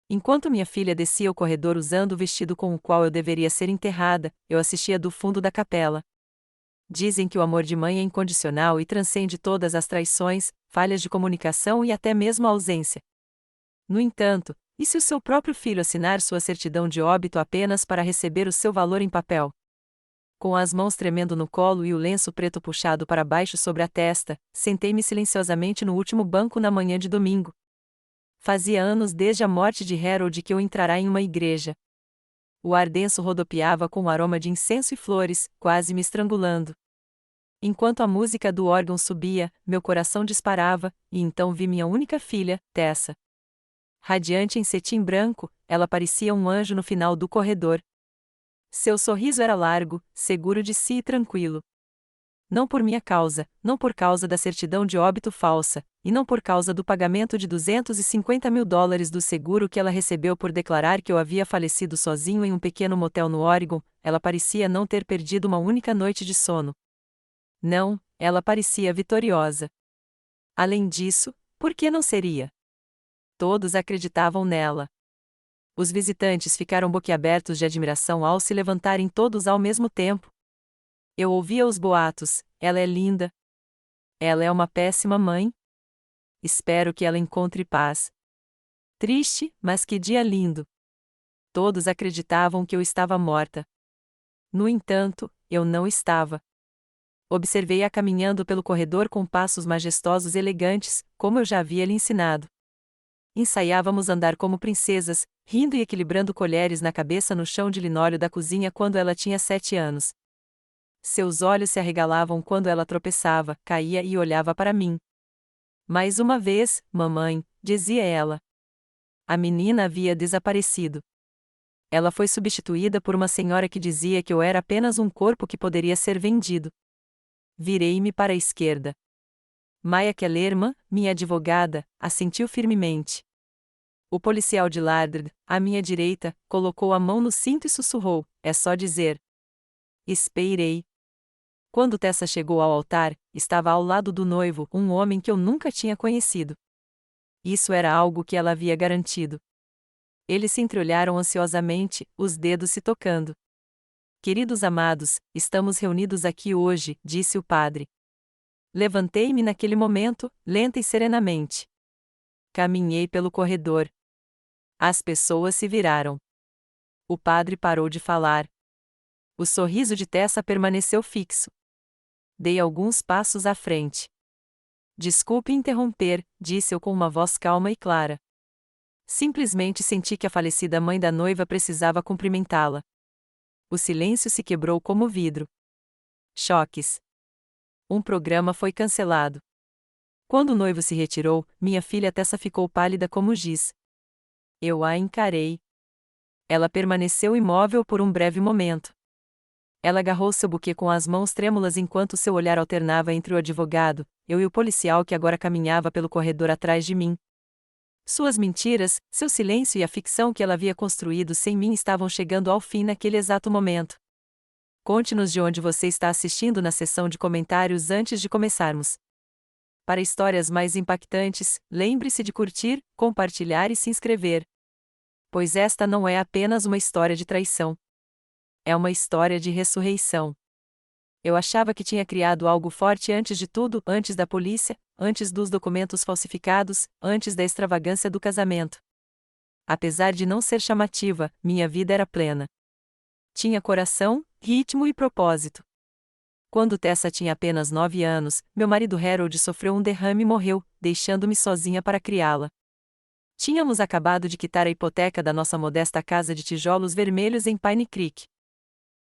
Enquanto minha filha descia o corredor usando o vestido com o qual eu deveria ser enterrada, eu assistia do fundo da capela. Dizem que o amor de mãe é incondicional e transcende todas as traições, falhas de comunicação e até mesmo a ausência. No entanto, e se o seu próprio filho assinar sua certidão de óbito apenas para receber o seu valor em papel? Com as mãos tremendo no colo e o lenço preto puxado para baixo sobre a testa, sentei-me silenciosamente no último banco na manhã de domingo. Fazia anos desde a morte de Harold que eu entrara em uma igreja. O ar denso rodopiava com o aroma de incenso e flores, quase me estrangulando. Enquanto a música do órgão subia, meu coração disparava, e então vi minha única filha, Tessa. Radiante em cetim branco, ela parecia um anjo no final do corredor. Seu sorriso era largo, seguro de si e tranquilo. Não por minha causa, não por causa da certidão de óbito falsa, e não por causa do pagamento de $250.000 do seguro que ela recebeu por declarar que eu havia falecido sozinho em um pequeno motel no Oregon, ela parecia não ter perdido uma única noite de sono. Não, ela parecia vitoriosa. Além disso, por que não seria? Todos acreditavam nela. Os visitantes ficaram boquiabertos de admiração ao se levantarem todos ao mesmo tempo. Eu ouvia os boatos: ela é linda. Ela é uma péssima mãe. Espero que ela encontre paz. Triste, mas que dia lindo. Todos acreditavam que eu estava morta. No entanto, eu não estava. Observei-a caminhando pelo corredor com passos majestosos e elegantes, como eu já havia lhe ensinado. Ensaiávamos andar como princesas, rindo e equilibrando colheres na cabeça no chão de linóleo da cozinha quando ela tinha 7 anos. Seus olhos se arregalavam quando ela tropeçava, caía e olhava para mim. Mais uma vez, mamãe, dizia ela. A menina havia desaparecido. Ela foi substituída por uma senhora que dizia que eu era apenas um corpo que poderia ser vendido. Virei-me para a esquerda. Maya Kellerman, minha advogada, assentiu firmemente. O policial de Lardred, à minha direita, colocou a mão no cinto e sussurrou: é só dizer. Esperei. Quando Tessa chegou ao altar, estava ao lado do noivo, um homem que eu nunca tinha conhecido. Isso era algo que ela havia garantido. Eles se entreolharam ansiosamente, os dedos se tocando. Queridos amados, estamos reunidos aqui hoje, disse o padre. Levantei-me naquele momento, lenta e serenamente. Caminhei pelo corredor. As pessoas se viraram. O padre parou de falar. O sorriso de Tessa permaneceu fixo. Dei alguns passos à frente. Desculpe interromper, disse eu com uma voz calma e clara. Simplesmente senti que a falecida mãe da noiva precisava cumprimentá-la. O silêncio se quebrou como vidro. Choques. Um programa foi cancelado. Quando o noivo se retirou, minha filha Tessa ficou pálida como giz. Eu a encarei. Ela permaneceu imóvel por um breve momento. Ela agarrou seu buquê com as mãos trêmulas enquanto seu olhar alternava entre o advogado, eu e o policial que agora caminhava pelo corredor atrás de mim. Suas mentiras, seu silêncio e a ficção que ela havia construído sem mim estavam chegando ao fim naquele exato momento. Conte-nos de onde você está assistindo na seção de comentários antes de começarmos. Para histórias mais impactantes, lembre-se de curtir, compartilhar e se inscrever. Pois esta não é apenas uma história de traição. É uma história de ressurreição. Eu achava que tinha criado algo forte antes de tudo, antes da polícia, antes dos documentos falsificados, antes da extravagância do casamento. Apesar de não ser chamativa, minha vida era plena. Tinha coração, ritmo e propósito. Quando Tessa tinha apenas 9 anos, meu marido Harold sofreu um derrame e morreu, deixando-me sozinha para criá-la. Tínhamos acabado de quitar a hipoteca da nossa modesta casa de tijolos vermelhos em Pine Creek.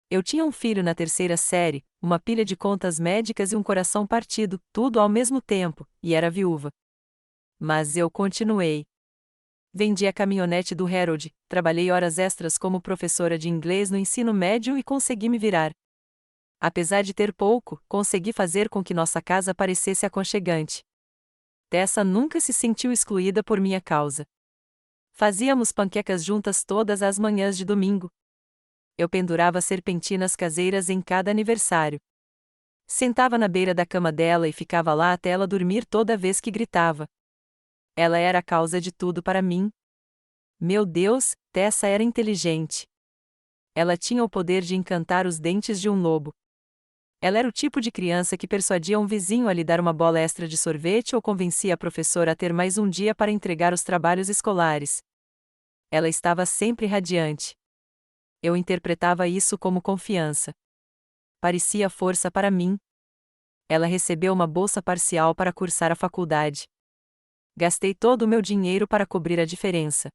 Eu tinha um filho na 3ª série, uma pilha de contas médicas e um coração partido, tudo ao mesmo tempo, e era viúva. Mas eu continuei. Vendi a caminhonete do Harold, trabalhei horas extras como professora de inglês no ensino médio e consegui me virar. Apesar de ter pouco, consegui fazer com que nossa casa parecesse aconchegante. Tessa nunca se sentiu excluída por minha causa. Fazíamos panquecas juntas todas as manhãs de domingo. Eu pendurava serpentinas caseiras em cada aniversário. Sentava na beira da cama dela e ficava lá até ela dormir toda vez que gritava. Ela era a causa de tudo para mim. Meu Deus, Tessa era inteligente. Ela tinha o poder de encantar os dentes de um lobo. Ela era o tipo de criança que persuadia um vizinho a lhe dar uma bola extra de sorvete ou convencia a professora a ter mais um dia para entregar os trabalhos escolares. Ela estava sempre radiante. Eu interpretava isso como confiança. Parecia força para mim. Ela recebeu uma bolsa parcial para cursar a faculdade. Gastei todo o meu dinheiro para cobrir a diferença.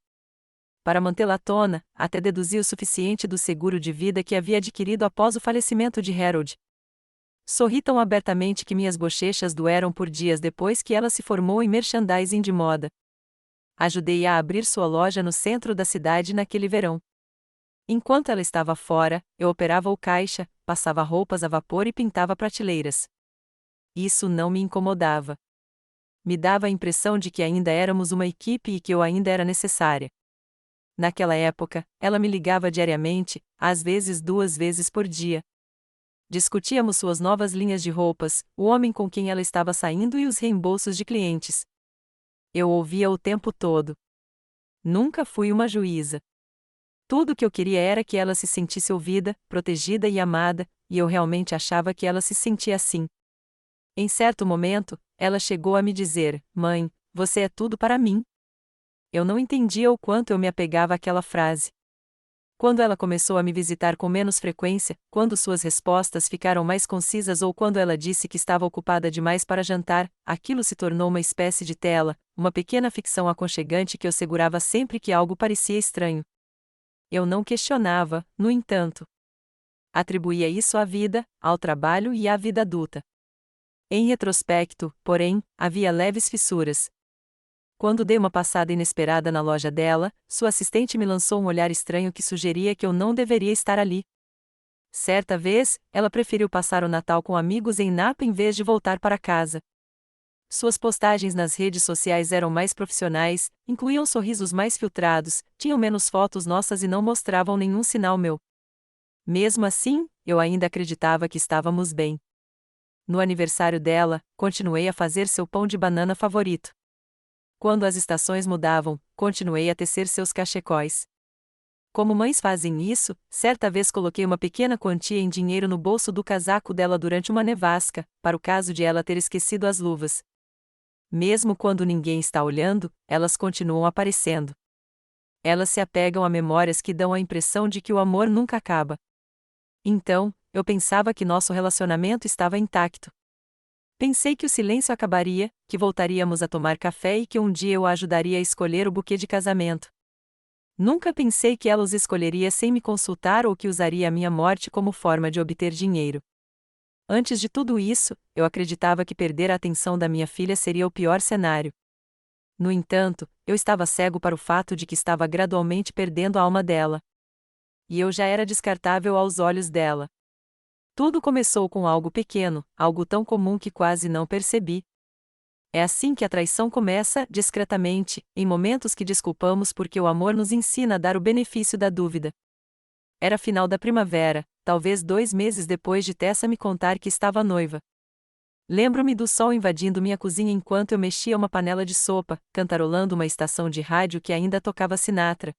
Para mantê-la à tona, até deduzi o suficiente do seguro de vida que havia adquirido após o falecimento de Harold. Sorri tão abertamente que minhas bochechas doeram por dias depois que ela se formou em merchandising de moda. Ajudei-a a abrir sua loja no centro da cidade naquele verão. Enquanto ela estava fora, eu operava o caixa, passava roupas a vapor e pintava prateleiras. Isso não me incomodava. Me dava a impressão de que ainda éramos uma equipe e que eu ainda era necessária. Naquela época, ela me ligava diariamente, às vezes 2 vezes por dia. Discutíamos suas novas linhas de roupas, o homem com quem ela estava saindo e os reembolsos de clientes. Eu ouvia o tempo todo. Nunca fui uma juíza. Tudo o que eu queria era que ela se sentisse ouvida, protegida e amada, e eu realmente achava que ela se sentia assim. Em certo momento, ela chegou a me dizer: "Mãe, você é tudo para mim." Eu não entendia o quanto eu me apegava àquela frase. Quando ela começou a me visitar com menos frequência, quando suas respostas ficaram mais concisas ou quando ela disse que estava ocupada demais para jantar, aquilo se tornou uma espécie de tela, uma pequena ficção aconchegante que eu segurava sempre que algo parecia estranho. Eu não questionava, no entanto. Atribuía isso à vida, ao trabalho e à vida adulta. Em retrospecto, porém, havia leves fissuras. Quando dei uma passada inesperada na loja dela, sua assistente me lançou um olhar estranho que sugeria que eu não deveria estar ali. Certa vez, ela preferiu passar o Natal com amigos em Napa em vez de voltar para casa. Suas postagens nas redes sociais eram mais profissionais, incluíam sorrisos mais filtrados, tinham menos fotos nossas e não mostravam nenhum sinal meu. Mesmo assim, eu ainda acreditava que estávamos bem. No aniversário dela, continuei a fazer seu pão de banana favorito. Quando as estações mudavam, continuei a tecer seus cachecóis. Como mães fazem isso, certa vez coloquei uma pequena quantia em dinheiro no bolso do casaco dela durante uma nevasca, para o caso de ela ter esquecido as luvas. Mesmo quando ninguém está olhando, elas continuam aparecendo. Elas se apegam a memórias que dão a impressão de que o amor nunca acaba. Então, eu pensava que nosso relacionamento estava intacto. Pensei que o silêncio acabaria, que voltaríamos a tomar café e que um dia eu a ajudaria a escolher o buquê de casamento. Nunca pensei que ela os escolheria sem me consultar ou que usaria a minha morte como forma de obter dinheiro. Antes de tudo isso, eu acreditava que perder a atenção da minha filha seria o pior cenário. No entanto, eu estava cego para o fato de que estava gradualmente perdendo a alma dela. E eu já era descartável aos olhos dela. Tudo começou com algo pequeno, algo tão comum que quase não percebi. É assim que a traição começa, discretamente, em momentos que desculpamos porque o amor nos ensina a dar o benefício da dúvida. Era final da primavera, talvez 2 meses depois de Tessa me contar que estava noiva. Lembro-me do sol invadindo minha cozinha enquanto eu mexia uma panela de sopa, cantarolando uma estação de rádio que ainda tocava Sinatra.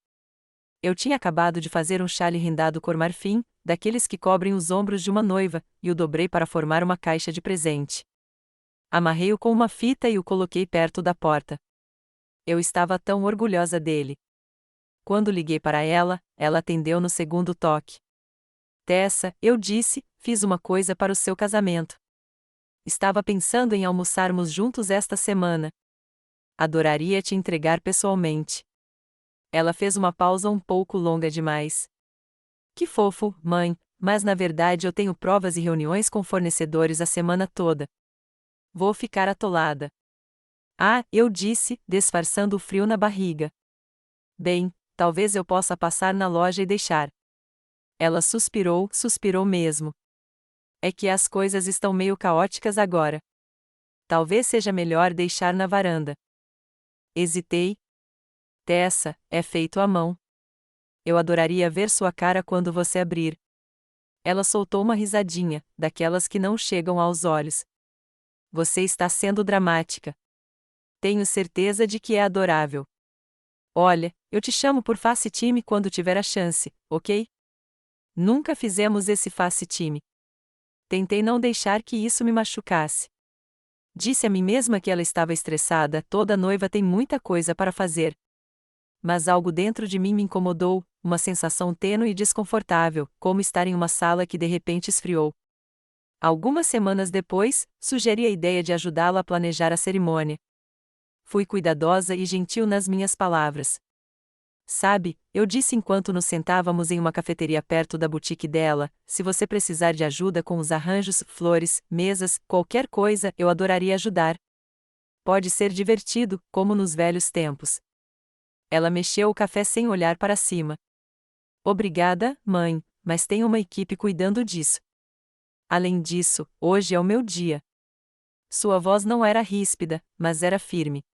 Eu tinha acabado de fazer um chale rendado cor marfim, daqueles que cobrem os ombros de uma noiva, e o dobrei para formar uma caixa de presente. Amarrei-o com uma fita e o coloquei perto da porta. Eu estava tão orgulhosa dele. Quando liguei para ela, ela atendeu no segundo toque. Tessa, eu disse, fiz uma coisa para o seu casamento. Estava pensando em almoçarmos juntos esta semana. Adoraria te entregar pessoalmente. Ela fez uma pausa um pouco longa demais. Que fofo, mãe, mas na verdade eu tenho provas e reuniões com fornecedores a semana toda. Vou ficar atolada. Ah, eu disse, disfarçando o frio na barriga. Bem, talvez eu possa passar na loja e deixar. Ela suspirou, suspirou mesmo. É que as coisas estão meio caóticas agora. Talvez seja melhor deixar na varanda. Hesitei. Tessa, é feito à mão. Eu adoraria ver sua cara quando você abrir. Ela soltou uma risadinha, daquelas que não chegam aos olhos. Você está sendo dramática. Tenho certeza de que é adorável. Olha, eu te chamo por face time quando tiver a chance, ok? Nunca fizemos esse face time. Tentei não deixar que isso me machucasse. Disse a mim mesma que ela estava estressada, toda noiva tem muita coisa para fazer. Mas algo dentro de mim me incomodou, uma sensação tênue e desconfortável, como estar em uma sala que de repente esfriou. Algumas semanas depois, sugeri a ideia de ajudá-la a planejar a cerimônia. Fui cuidadosa e gentil nas minhas palavras. Sabe, eu disse enquanto nos sentávamos em uma cafeteria perto da boutique dela, se você precisar de ajuda com os arranjos, flores, mesas, qualquer coisa, eu adoraria ajudar. Pode ser divertido, como nos velhos tempos. Ela mexeu o café sem olhar para cima. Obrigada, mãe, mas tenho uma equipe cuidando disso. Além disso, hoje é o meu dia. Sua voz não era ríspida, mas era firme.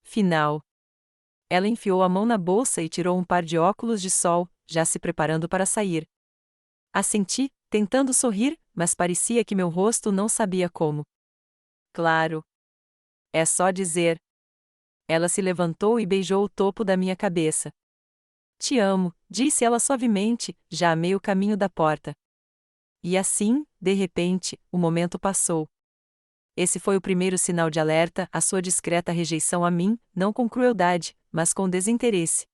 Final. Ela enfiou a mão na bolsa e tirou um par de óculos de sol, já se preparando para sair. Assenti, tentando sorrir, mas parecia que meu rosto não sabia como. Claro. É só dizer. Ela se levantou e beijou o topo da minha cabeça. Te amo, disse ela suavemente, já a meio caminho da porta. E assim, de repente, o momento passou. Esse foi o primeiro sinal de alerta, a sua discreta rejeição a mim, não com crueldade, mas com desinteresse.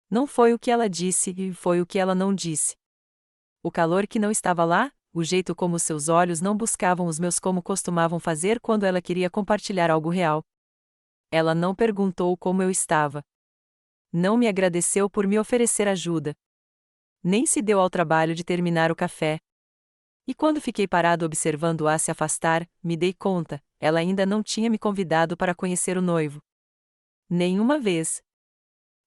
Não foi o que ela disse e foi o que ela não disse. O calor que não estava lá, o jeito como seus olhos não buscavam os meus como costumavam fazer quando ela queria compartilhar algo real. Ela não perguntou como eu estava. Não me agradeceu por me oferecer ajuda. Nem se deu ao trabalho de terminar o café. E quando fiquei parado observando-a se afastar, me dei conta, ela ainda não tinha me convidado para conhecer o noivo. Nenhuma vez.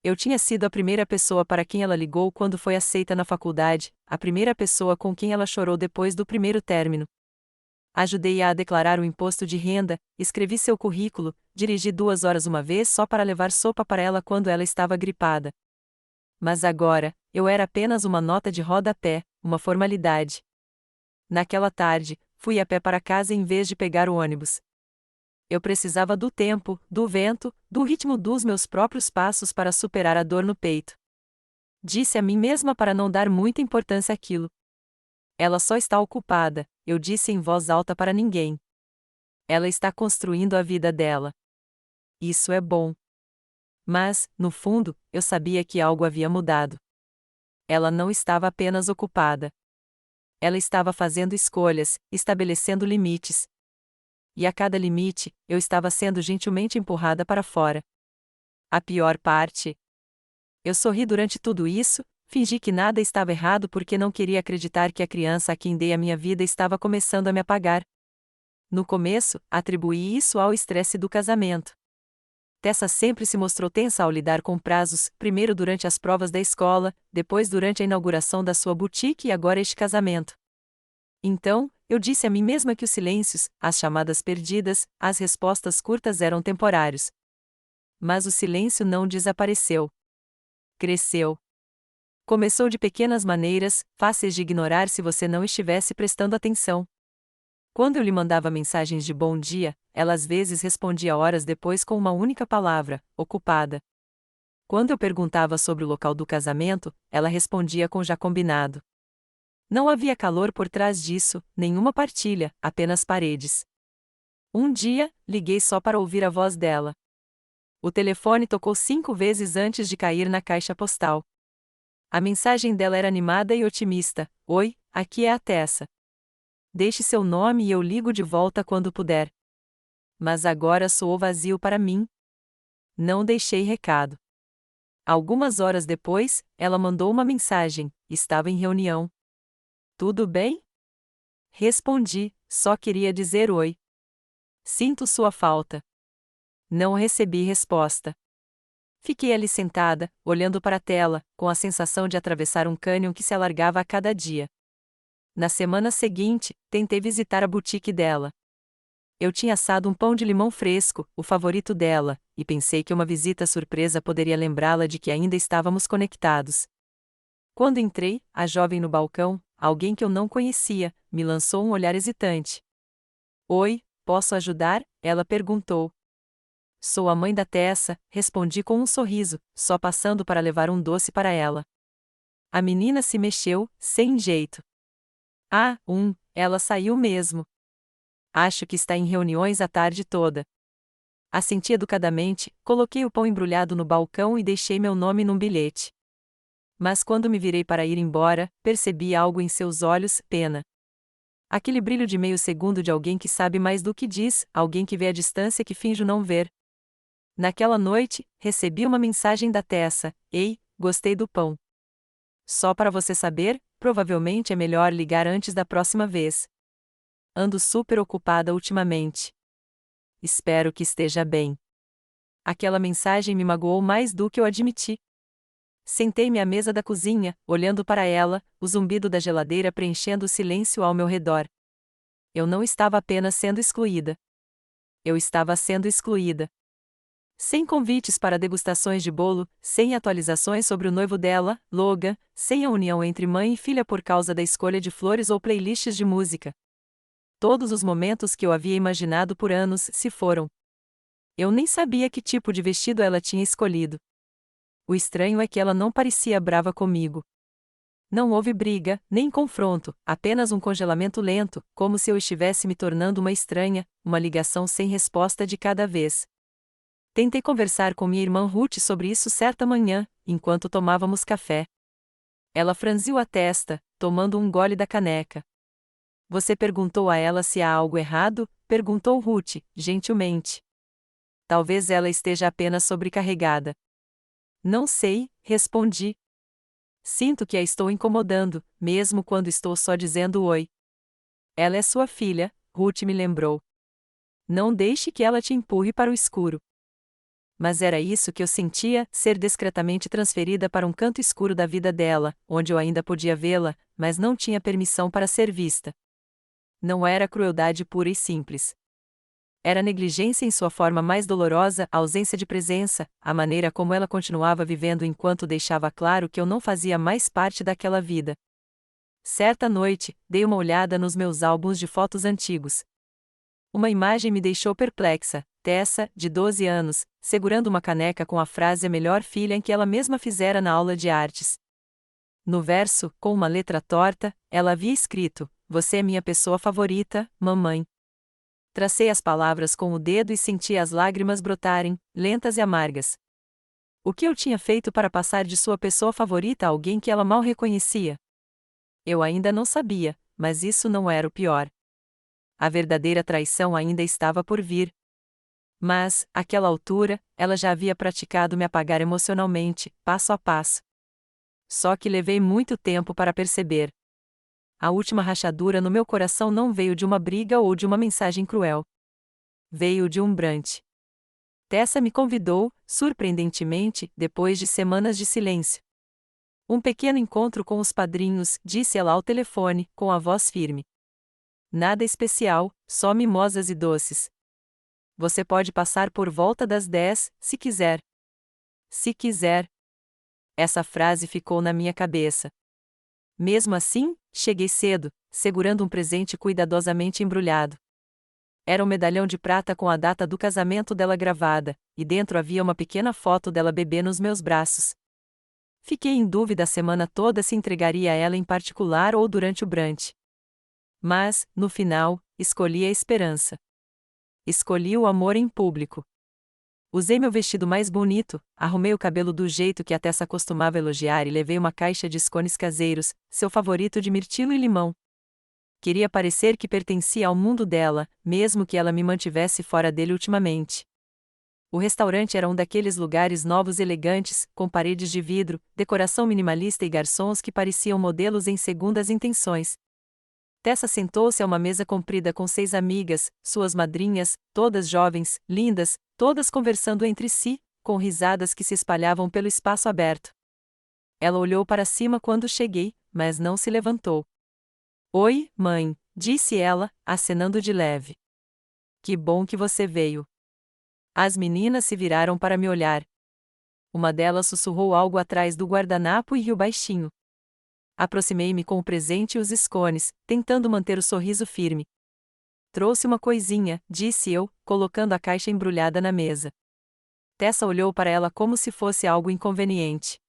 Eu tinha sido a primeira pessoa para quem ela ligou quando foi aceita na faculdade, a primeira pessoa com quem ela chorou depois do primeiro término. Ajudei-a a declarar o imposto de renda, escrevi seu currículo, dirigi 2 horas uma vez só para levar sopa para ela quando ela estava gripada. Mas agora, eu era apenas uma nota de rodapé, uma formalidade. Naquela tarde, fui a pé para casa em vez de pegar o ônibus. Eu precisava do tempo, do vento, do ritmo dos meus próprios passos para superar a dor no peito. Disse a mim mesma para não dar muita importância àquilo. Ela só está ocupada, eu disse em voz alta para ninguém. Ela está construindo a vida dela. Isso é bom. Mas, no fundo, eu sabia que algo havia mudado. Ela não estava apenas ocupada. Ela estava fazendo escolhas, estabelecendo limites. E a cada limite, eu estava sendo gentilmente empurrada para fora. A pior parte. Eu sorri durante tudo isso, fingi que nada estava errado porque não queria acreditar que a criança a quem dei a minha vida estava começando a me apagar. No começo, atribuí isso ao estresse do casamento. Tessa sempre se mostrou tensa ao lidar com prazos, primeiro durante as provas da escola, depois durante a inauguração da sua boutique e agora este casamento. Então, eu disse a mim mesma que os silêncios, as chamadas perdidas, as respostas curtas eram temporários. Mas o silêncio não desapareceu. Cresceu. Começou de pequenas maneiras, fáceis de ignorar se você não estivesse prestando atenção. Quando eu lhe mandava mensagens de bom dia, ela às vezes respondia horas depois com uma única palavra: ocupada. Quando eu perguntava sobre o local do casamento, ela respondia com já combinado. Não havia calor por trás disso, nenhuma partilha, apenas paredes. Um dia, liguei só para ouvir a voz dela. O telefone tocou 5 vezes antes de cair na caixa postal. A mensagem dela era animada e otimista: Oi, aqui é a Tessa. Deixe seu nome e eu ligo de volta quando puder. Mas agora soou vazio para mim. Não deixei recado. Algumas horas depois, ela mandou uma mensagem: estava em reunião. Tudo bem? Respondi: só queria dizer oi. Sinto sua falta. Não recebi resposta. Fiquei ali sentada, olhando para a tela, com a sensação de atravessar um cânion que se alargava a cada dia. Na semana seguinte, tentei visitar a boutique dela. Eu tinha assado um pão de limão fresco, o favorito dela, e pensei que uma visita surpresa poderia lembrá-la de que ainda estávamos conectados. Quando entrei, a jovem no balcão, alguém que eu não conhecia, me lançou um olhar hesitante. Oi, posso ajudar? Ela perguntou. Sou a mãe da Tessa, respondi com um sorriso, só passando para levar um doce para ela. A menina se mexeu, sem jeito. Ah, ela saiu mesmo. Acho que está em reuniões a tarde toda. Assenti educadamente, coloquei o pão embrulhado no balcão e deixei meu nome num bilhete. Mas quando me virei para ir embora, percebi algo em seus olhos, pena. Aquele brilho de meio segundo de alguém que sabe mais do que diz, alguém que vê a distância que finjo não ver. Naquela noite, recebi uma mensagem da Tessa: Ei, gostei do pão. Só para você saber, provavelmente é melhor ligar antes da próxima vez. Ando super ocupada ultimamente. Espero que esteja bem. Aquela mensagem me magoou mais do que eu admiti. Sentei-me à mesa da cozinha, olhando para ela, o zumbido da geladeira preenchendo o silêncio ao meu redor. Eu não estava apenas sendo excluída. Eu estava sendo excluída. Sem convites para degustações de bolo, sem atualizações sobre o noivo dela, Logan, sem a união entre mãe e filha por causa da escolha de flores ou playlists de música. Todos os momentos que eu havia imaginado por anos se foram. Eu nem sabia que tipo de vestido ela tinha escolhido. O estranho é que ela não parecia brava comigo. Não houve briga, nem confronto, apenas um congelamento lento, como se eu estivesse me tornando uma estranha, uma ligação sem resposta de cada vez. Tentei conversar com minha irmã Ruth sobre isso certa manhã, enquanto tomávamos café. Ela franziu a testa, tomando um gole da caneca. Você perguntou a ela se há algo errado? Perguntou Ruth, gentilmente. Talvez ela esteja apenas sobrecarregada. Não sei, respondi. Sinto que a estou incomodando, mesmo quando estou só dizendo oi. Ela é sua filha, Ruth me lembrou. Não deixe que ela te empurre para o escuro. Mas era isso que eu sentia, ser discretamente transferida para um canto escuro da vida dela, onde eu ainda podia vê-la, mas não tinha permissão para ser vista. Não era crueldade pura e simples. Era negligência em sua forma mais dolorosa, a ausência de presença, a maneira como ela continuava vivendo enquanto deixava claro que eu não fazia mais parte daquela vida. Certa noite, dei uma olhada nos meus álbuns de fotos antigos. Uma imagem me deixou perplexa: Tessa, de 12 anos, segurando uma caneca com a frase "a melhor filha" em que ela mesma fizera na aula de artes. No verso, com uma letra torta, ela havia escrito: "Você é minha pessoa favorita, mamãe." Tracei as palavras com o dedo e senti as lágrimas brotarem, lentas e amargas. O que eu tinha feito para passar de sua pessoa favorita a alguém que ela mal reconhecia? Eu ainda não sabia, mas isso não era o pior. A verdadeira traição ainda estava por vir. Mas, àquela altura, ela já havia praticado me apagar emocionalmente, passo a passo. Só que levei muito tempo para perceber. A última rachadura no meu coração não veio de uma briga ou de uma mensagem cruel. Veio de um brunch. Tessa me convidou, surpreendentemente, depois de semanas de silêncio. Um pequeno encontro com os padrinhos, disse ela ao telefone, com a voz firme. Nada especial, só mimosas e doces. Você pode passar por volta das 10, se quiser. Se quiser. Essa frase ficou na minha cabeça. Mesmo assim, cheguei cedo, segurando um presente cuidadosamente embrulhado. Era um medalhão de prata com a data do casamento dela gravada, e dentro havia uma pequena foto dela bebê nos meus braços. Fiquei em dúvida a semana toda se entregaria a ela em particular ou durante o brunch. Mas, no final, escolhi a esperança. Escolhi o amor em público. Usei meu vestido mais bonito, arrumei o cabelo do jeito que a Tessa costumava elogiar e levei uma caixa de scones caseiros, seu favorito de mirtilo e limão. Queria parecer que pertencia ao mundo dela, mesmo que ela me mantivesse fora dele ultimamente. O restaurante era um daqueles lugares novos e elegantes, com paredes de vidro, decoração minimalista e garçons que pareciam modelos em segundas intenções. Tessa sentou-se a uma mesa comprida com 6 amigas, suas madrinhas, todas jovens, lindas, todas conversando entre si, com risadas que se espalhavam pelo espaço aberto. Ela olhou para cima quando cheguei, mas não se levantou. Oi, mãe, disse ela, acenando de leve. Que bom que você veio. As meninas se viraram para me olhar. Uma delas sussurrou algo atrás do guardanapo e riu baixinho. Aproximei-me com o presente e os scones, tentando manter o sorriso firme. Trouxe uma coisinha, disse eu, colocando a caixa embrulhada na mesa. Tessa olhou para ela como se fosse algo inconveniente.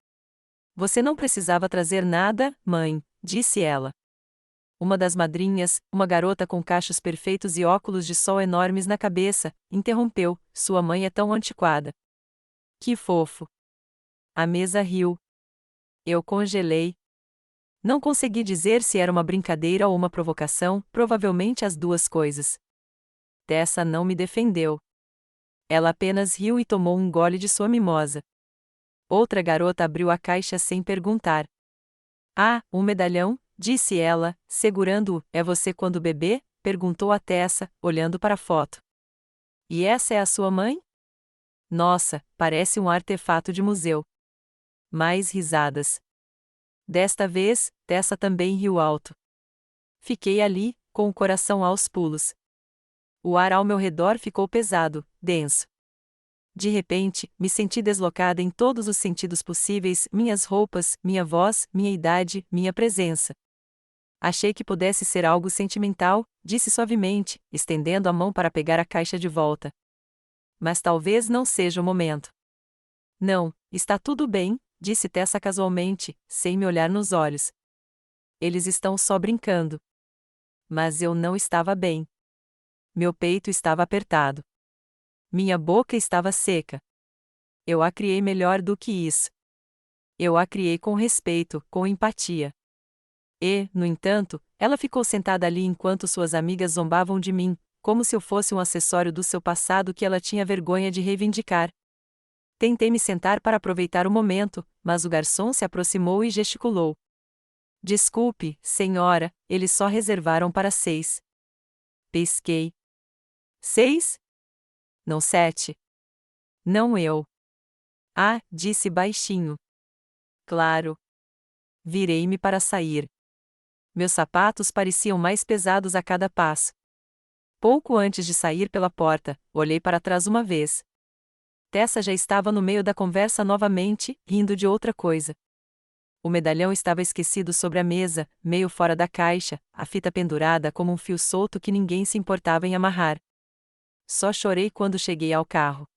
Você não precisava trazer nada, mãe, disse ela. Uma das madrinhas, uma garota com cachos perfeitos e óculos de sol enormes na cabeça, interrompeu: sua mãe é tão antiquada. Que fofo. A mesa riu. Eu congelei. Não consegui dizer se era uma brincadeira ou uma provocação, provavelmente as duas coisas. Tessa não me defendeu. Ela apenas riu e tomou um gole de sua mimosa. Outra garota abriu a caixa sem perguntar. Ah, um medalhão, disse ela, segurando-o. É você quando bebê? Perguntou a Tessa, olhando para a foto. E essa é a sua mãe? Nossa, parece um artefato de museu. Mais risadas. Desta vez, Tessa também riu alto. Fiquei ali, com o coração aos pulos. O ar ao meu redor ficou pesado, denso. De repente, me senti deslocada em todos os sentidos possíveis: minhas roupas, minha voz, minha idade, minha presença. Achei que pudesse ser algo sentimental, disse suavemente, estendendo a mão para pegar a caixa de volta. Mas talvez não seja o momento. Não, está tudo bem, disse Tessa casualmente, sem me olhar nos olhos. Eles estão só brincando. Mas eu não estava bem. Meu peito estava apertado. Minha boca estava seca. Eu a criei melhor do que isso. Eu a criei com respeito, com empatia. E, no entanto, ela ficou sentada ali enquanto suas amigas zombavam de mim, como se eu fosse um acessório do seu passado que ela tinha vergonha de reivindicar. Tentei me sentar para aproveitar o momento, mas o garçom se aproximou e gesticulou. Desculpe, senhora, eles só reservaram para 6. Pesquei. 6? Não 7. Não eu. Ah, disse baixinho. Claro. Virei-me para sair. Meus sapatos pareciam mais pesados a cada passo. Pouco antes de sair pela porta, olhei para trás uma vez. Tessa já estava no meio da conversa novamente, rindo de outra coisa. O medalhão estava esquecido sobre a mesa, meio fora da caixa, a fita pendurada como um fio solto que ninguém se importava em amarrar. Só chorei quando cheguei ao carro.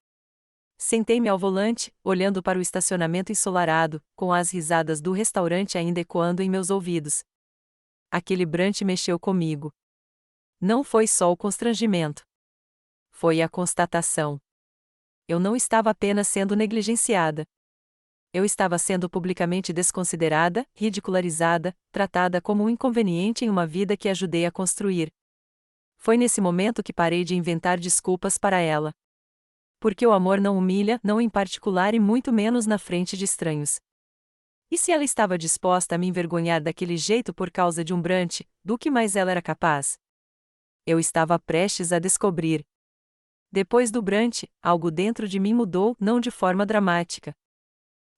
Sentei-me ao volante, olhando para o estacionamento ensolarado, com as risadas do restaurante ainda ecoando em meus ouvidos. Aquele brunch mexeu comigo. Não foi só o constrangimento. Foi a constatação. Eu não estava apenas sendo negligenciada. Eu estava sendo publicamente desconsiderada, ridicularizada, tratada como um inconveniente em uma vida que ajudei a construir. Foi nesse momento que parei de inventar desculpas para ela. Porque o amor não humilha, não em particular e muito menos na frente de estranhos. E se ela estava disposta a me envergonhar daquele jeito por causa de um brunch, do que mais ela era capaz? Eu estava prestes a descobrir. Depois do brunch, algo dentro de mim mudou, não de forma dramática.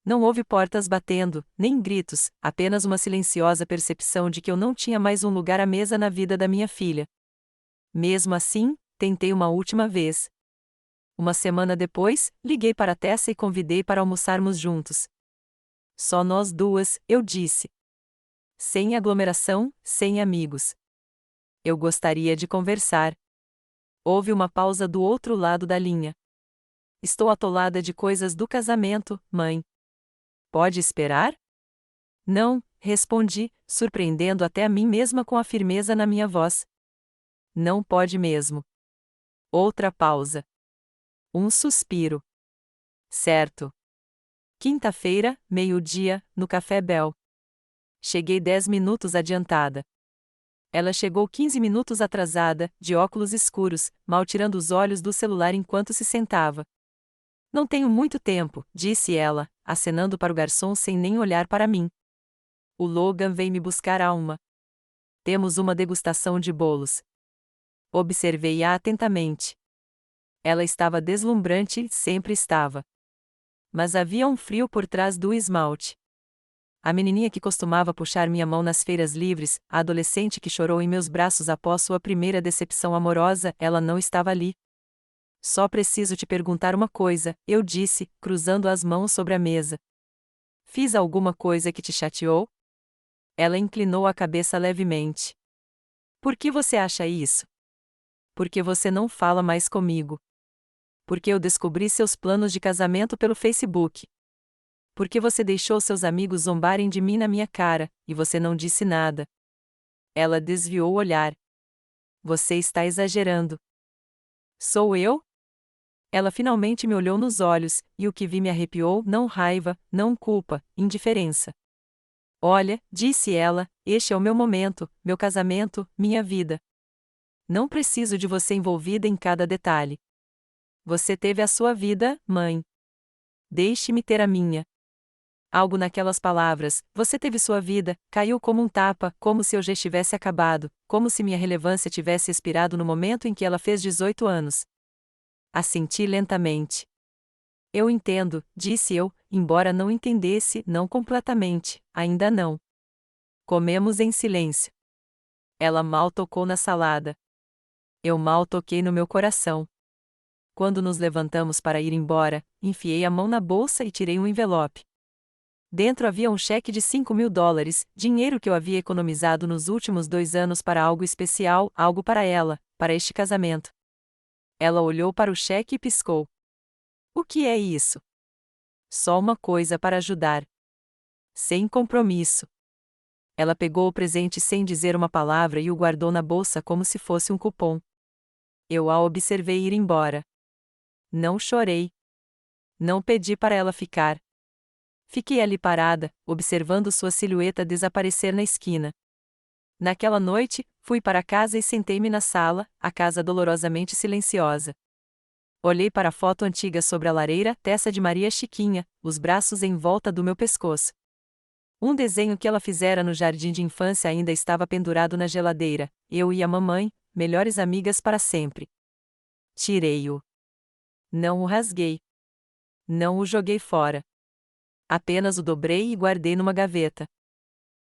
Não houve portas batendo, nem gritos, apenas uma silenciosa percepção de que eu não tinha mais um lugar à mesa na vida da minha filha. Mesmo assim, tentei uma última vez. Uma semana depois, liguei para Tessa e convidei para almoçarmos juntos. Só nós duas, eu disse. Sem aglomeração, sem amigos. Eu gostaria de conversar. Houve uma pausa do outro lado da linha. Estou atolada de coisas do casamento, mãe. Pode esperar? Não, respondi, surpreendendo até a mim mesma com a firmeza na minha voz. Não pode mesmo. Outra pausa. Um suspiro. Certo. Quinta-feira, meio-dia, no Café Bell. Cheguei 10 minutos adiantada. Ela chegou 15 minutos atrasada, de óculos escuros, mal tirando os olhos do celular enquanto se sentava. Não tenho muito tempo, disse ela, acenando para o garçom sem nem olhar para mim. O Logan vem me buscar a 1. Temos uma degustação de bolos. Observei-a atentamente. Ela estava deslumbrante, sempre estava. Mas havia um frio por trás do esmalte. A menininha que costumava puxar minha mão nas feiras livres, a adolescente que chorou em meus braços após sua primeira decepção amorosa, ela não estava ali. Só preciso te perguntar uma coisa, eu disse, cruzando as mãos sobre a mesa. Fiz alguma coisa que te chateou? Ela inclinou a cabeça levemente. Por que você acha isso? Porque você não fala mais comigo. Porque eu descobri seus planos de casamento pelo Facebook. Porque você deixou seus amigos zombarem de mim na minha cara, e você não disse nada. Ela desviou o olhar. Você está exagerando. Sou eu? Ela finalmente me olhou nos olhos, e o que vi me arrepiou, não raiva, não culpa, indiferença. Olha, disse ela, este é o meu momento, meu casamento, minha vida. Não preciso de você envolvida em cada detalhe. Você teve a sua vida, mãe. Deixe-me ter a minha. Algo naquelas palavras, você teve sua vida, caiu como um tapa, como se eu já estivesse acabado, como se minha relevância tivesse expirado no momento em que ela fez 18 anos. Assenti lentamente. Eu entendo, disse eu, embora não entendesse, não completamente, ainda não. Comemos em silêncio. Ela mal tocou na salada. Eu mal toquei no meu coração. Quando nos levantamos para ir embora, enfiei a mão na bolsa e tirei um envelope. Dentro havia um cheque de $5.000, dinheiro que eu havia economizado nos últimos 2 anos para algo especial, algo para ela, para este casamento. Ela olhou para o cheque e piscou. O que é isso? Só uma coisa para ajudar. Sem compromisso. Ela pegou o presente sem dizer uma palavra e o guardou na bolsa como se fosse um cupom. Eu a observei ir embora. Não chorei. Não pedi para ela ficar. Fiquei ali parada, observando sua silhueta desaparecer na esquina. Naquela noite, fui para casa e sentei-me na sala, a casa dolorosamente silenciosa. Olhei para a foto antiga sobre a lareira, testa de Maria Chiquinha, os braços em volta do meu pescoço. Um desenho que ela fizera no jardim de infância ainda estava pendurado na geladeira, eu e a mamãe, melhores amigas para sempre. Tirei-o. Não o rasguei. Não o joguei fora. Apenas o dobrei e guardei numa gaveta.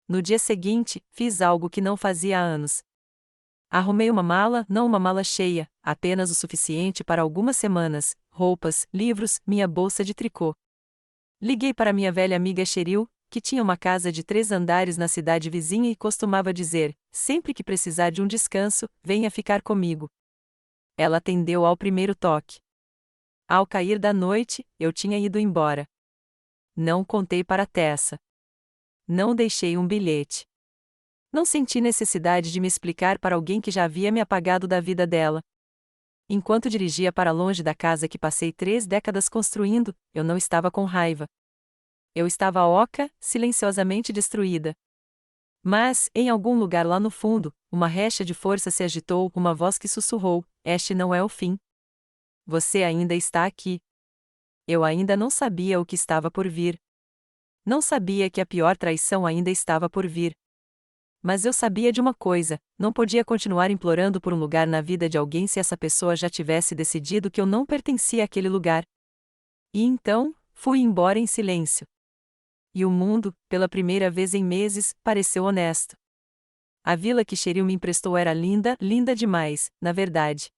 No dia seguinte, fiz algo que não fazia há anos. Arrumei uma mala, não uma mala cheia, apenas o suficiente para algumas semanas, roupas, livros, minha bolsa de tricô. Liguei para minha velha amiga Cheryl, que tinha uma casa de 3 andares na cidade vizinha e costumava dizer, sempre que precisar de um descanso, venha ficar comigo. Ela atendeu ao primeiro toque. Ao cair da noite, eu tinha ido embora. Não contei para Tessa. Não deixei um bilhete. Não senti necessidade de me explicar para alguém que já havia me apagado da vida dela. Enquanto dirigia para longe da casa que passei 3 décadas construindo, eu não estava com raiva. Eu estava oca, silenciosamente destruída. Mas, em algum lugar lá no fundo, uma recha de força se agitou, uma voz que sussurrou: este não é o fim. Você ainda está aqui. Eu ainda não sabia o que estava por vir. Não sabia que a pior traição ainda estava por vir. Mas eu sabia de uma coisa: não podia continuar implorando por um lugar na vida de alguém se essa pessoa já tivesse decidido que eu não pertencia àquele lugar. E então, fui embora em silêncio. E o mundo, pela primeira vez em meses, pareceu honesto. A vila que Cheryl me emprestou era linda, linda demais, na verdade.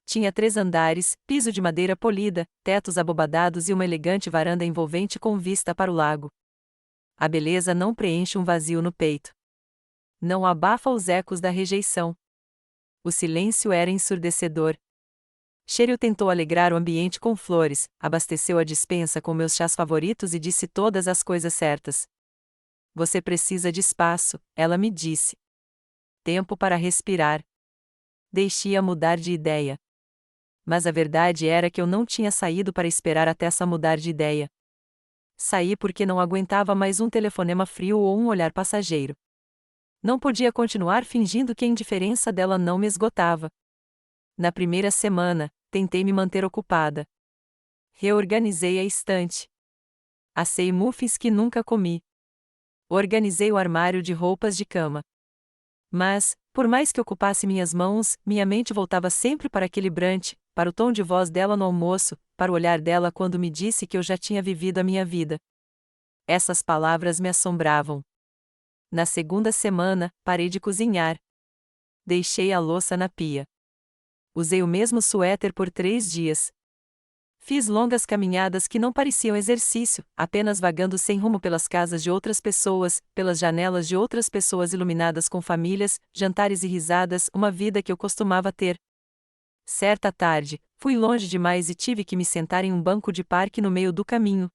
Tinha 3 andares, piso de madeira polida, tetos abobadados e uma elegante varanda envolvente com vista para o lago. A beleza não preenche um vazio no peito. Não abafa os ecos da rejeição. O silêncio era ensurdecedor. Cheryl tentou alegrar o ambiente com flores, abasteceu a despensa com meus chás favoritos e disse todas as coisas certas. Você precisa de espaço, ela me disse. Tempo para respirar. Deixei-a mudar de ideia. Mas a verdade era que eu não tinha saído para esperar até essa mudar de ideia. Saí porque não aguentava mais um telefonema frio ou um olhar passageiro. Não podia continuar fingindo que a indiferença dela não me esgotava. Na primeira semana, tentei me manter ocupada. Reorganizei a estante. Assei muffins que nunca comi. Organizei o armário de roupas de cama. Mas, por mais que ocupasse minhas mãos, minha mente voltava sempre para aquele brunch, para o tom de voz dela no almoço, para o olhar dela quando me disse que eu já tinha vivido a minha vida. Essas palavras me assombravam. Na segunda semana, parei de cozinhar. Deixei a louça na pia. Usei o mesmo suéter por 3 dias. Fiz longas caminhadas que não pareciam exercício, apenas vagando sem rumo pelas casas de outras pessoas, pelas janelas de outras pessoas iluminadas com famílias, jantares e risadas, uma vida que eu costumava ter. Certa tarde, fui longe demais e tive que me sentar em um banco de parque no meio do caminho.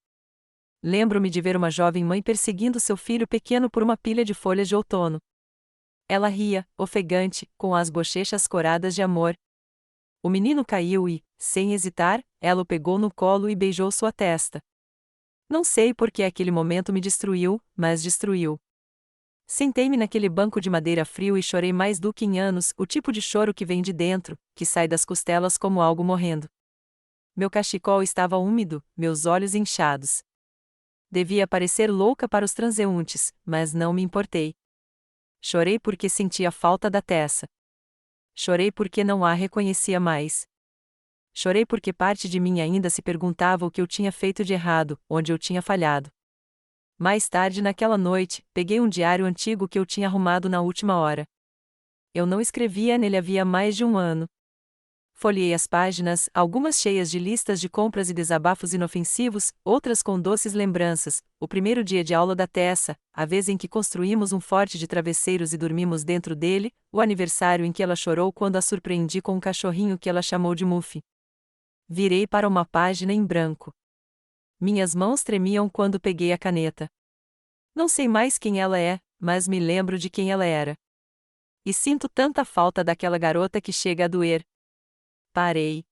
Lembro-me de ver uma jovem mãe perseguindo seu filho pequeno por uma pilha de folhas de outono. Ela ria, ofegante, com as bochechas coradas de amor. O menino caiu e, sem hesitar, ela o pegou no colo e beijou sua testa. Não sei por que aquele momento me destruiu, mas destruiu. Sentei-me naquele banco de madeira frio e chorei mais do que em anos, o tipo de choro que vem de dentro, que sai das costelas como algo morrendo. Meu cachecol estava úmido, meus olhos inchados. Devia parecer louca para os transeuntes, mas não me importei. Chorei porque sentia falta da Tessa. Chorei porque não a reconhecia mais. Chorei porque parte de mim ainda se perguntava o que eu tinha feito de errado, onde eu tinha falhado. Mais tarde naquela noite, peguei um diário antigo que eu tinha arrumado na última hora. Eu não escrevia nele havia mais de um ano. Folheei as páginas, algumas cheias de listas de compras e desabafos inofensivos, outras com doces lembranças, o primeiro dia de aula da Tessa, a vez em que construímos um forte de travesseiros e dormimos dentro dele, o aniversário em que ela chorou quando a surpreendi com um cachorrinho que ela chamou de Muffy. Virei para uma página em branco. Minhas mãos tremiam quando peguei a caneta. Não sei mais quem ela é, mas me lembro de quem ela era. E sinto tanta falta daquela garota que chega a doer. Parei.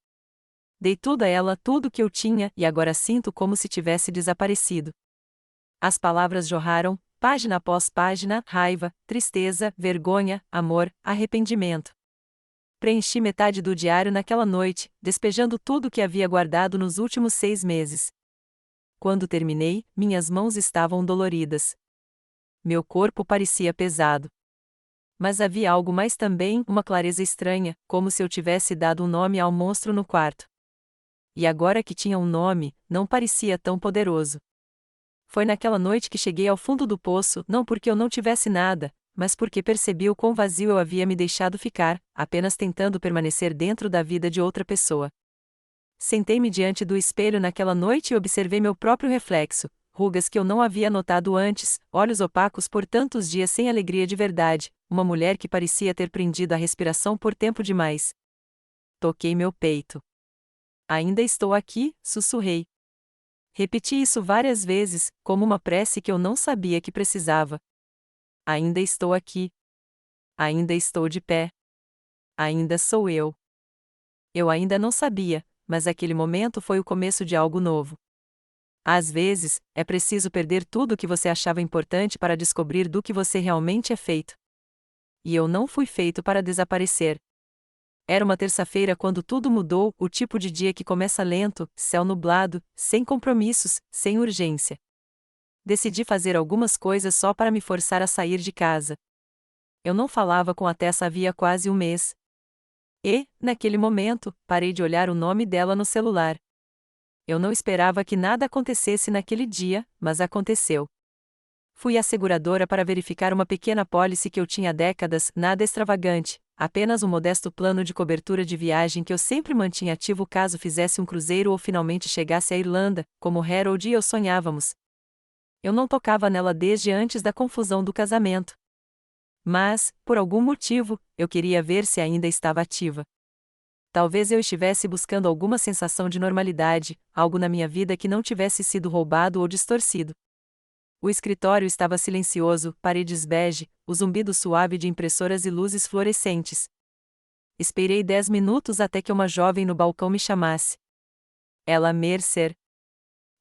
Dei tudo a ela, tudo que eu tinha, e agora sinto como se tivesse desaparecido. As palavras jorraram, página após página, raiva, tristeza, vergonha, amor, arrependimento. Preenchi metade do diário naquela noite, despejando tudo o que havia guardado nos últimos 6 meses. Quando terminei, minhas mãos estavam doloridas. Meu corpo parecia pesado. Mas havia algo mais também, uma clareza estranha, como se eu tivesse dado um nome ao monstro no quarto. E agora que tinha um nome, não parecia tão poderoso. Foi naquela noite que cheguei ao fundo do poço, não porque eu não tivesse nada, mas porque percebi o quão vazio eu havia me deixado ficar, apenas tentando permanecer dentro da vida de outra pessoa. Sentei-me diante do espelho naquela noite e observei meu próprio reflexo, rugas que eu não havia notado antes, olhos opacos por tantos dias sem alegria de verdade, uma mulher que parecia ter prendido a respiração por tempo demais. Toquei meu peito. Ainda estou aqui, sussurrei. Repeti isso várias vezes, como uma prece que eu não sabia que precisava. Ainda estou aqui. Ainda estou de pé. Ainda sou eu. Eu ainda não sabia, mas aquele momento foi o começo de algo novo. Às vezes, é preciso perder tudo o que você achava importante para descobrir do que você realmente é feito. E eu não fui feito para desaparecer. Era uma terça-feira quando tudo mudou, o tipo de dia que começa lento, céu nublado, sem compromissos, sem urgência. Decidi fazer algumas coisas só para me forçar a sair de casa. Eu não falava com a Tessa havia quase um mês. E, naquele momento, parei de olhar o nome dela no celular. Eu não esperava que nada acontecesse naquele dia, mas aconteceu. Fui à seguradora para verificar uma pequena apólice que eu tinha há décadas, nada extravagante, apenas um modesto plano de cobertura de viagem que eu sempre mantinha ativo caso fizesse um cruzeiro ou finalmente chegasse à Irlanda, como Harold e eu sonhávamos. Eu não tocava nela desde antes da confusão do casamento. Mas, por algum motivo, eu queria ver se ainda estava ativa. Talvez eu estivesse buscando alguma sensação de normalidade, algo na minha vida que não tivesse sido roubado ou distorcido. O escritório estava silencioso, paredes bege, o zumbido suave de impressoras e luzes fluorescentes. Esperei 10 minutos até que uma jovem no balcão me chamasse. Ela Mercer.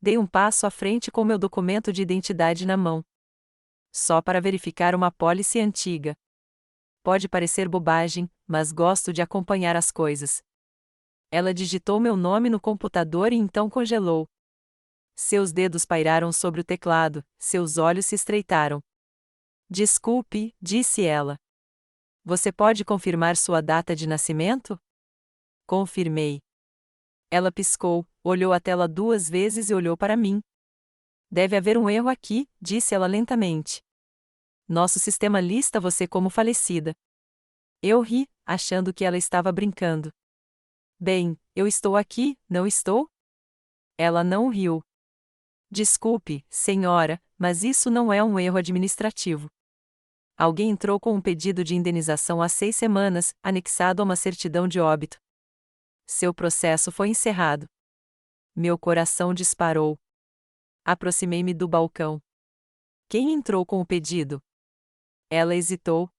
Dei um passo à frente com meu documento de identidade na mão. Só para verificar uma apólice antiga. Pode parecer bobagem, mas gosto de acompanhar as coisas. Ela digitou meu nome no computador e então congelou. Seus dedos pairaram sobre o teclado, seus olhos se estreitaram. Desculpe, disse ela. Você pode confirmar sua data de nascimento? Confirmei. Ela piscou, olhou a tela 2 vezes e olhou para mim. Deve haver um erro aqui, disse ela lentamente. Nosso sistema lista você como falecida. Eu ri, achando que ela estava brincando. Bem, eu estou aqui, não estou? Ela não riu. Desculpe, senhora, mas isso não é um erro administrativo. Alguém entrou com um pedido de indenização há 6 semanas, anexado a uma certidão de óbito. Seu processo foi encerrado. Meu coração disparou. Aproximei-me do balcão. Quem entrou com o pedido? Ela hesitou.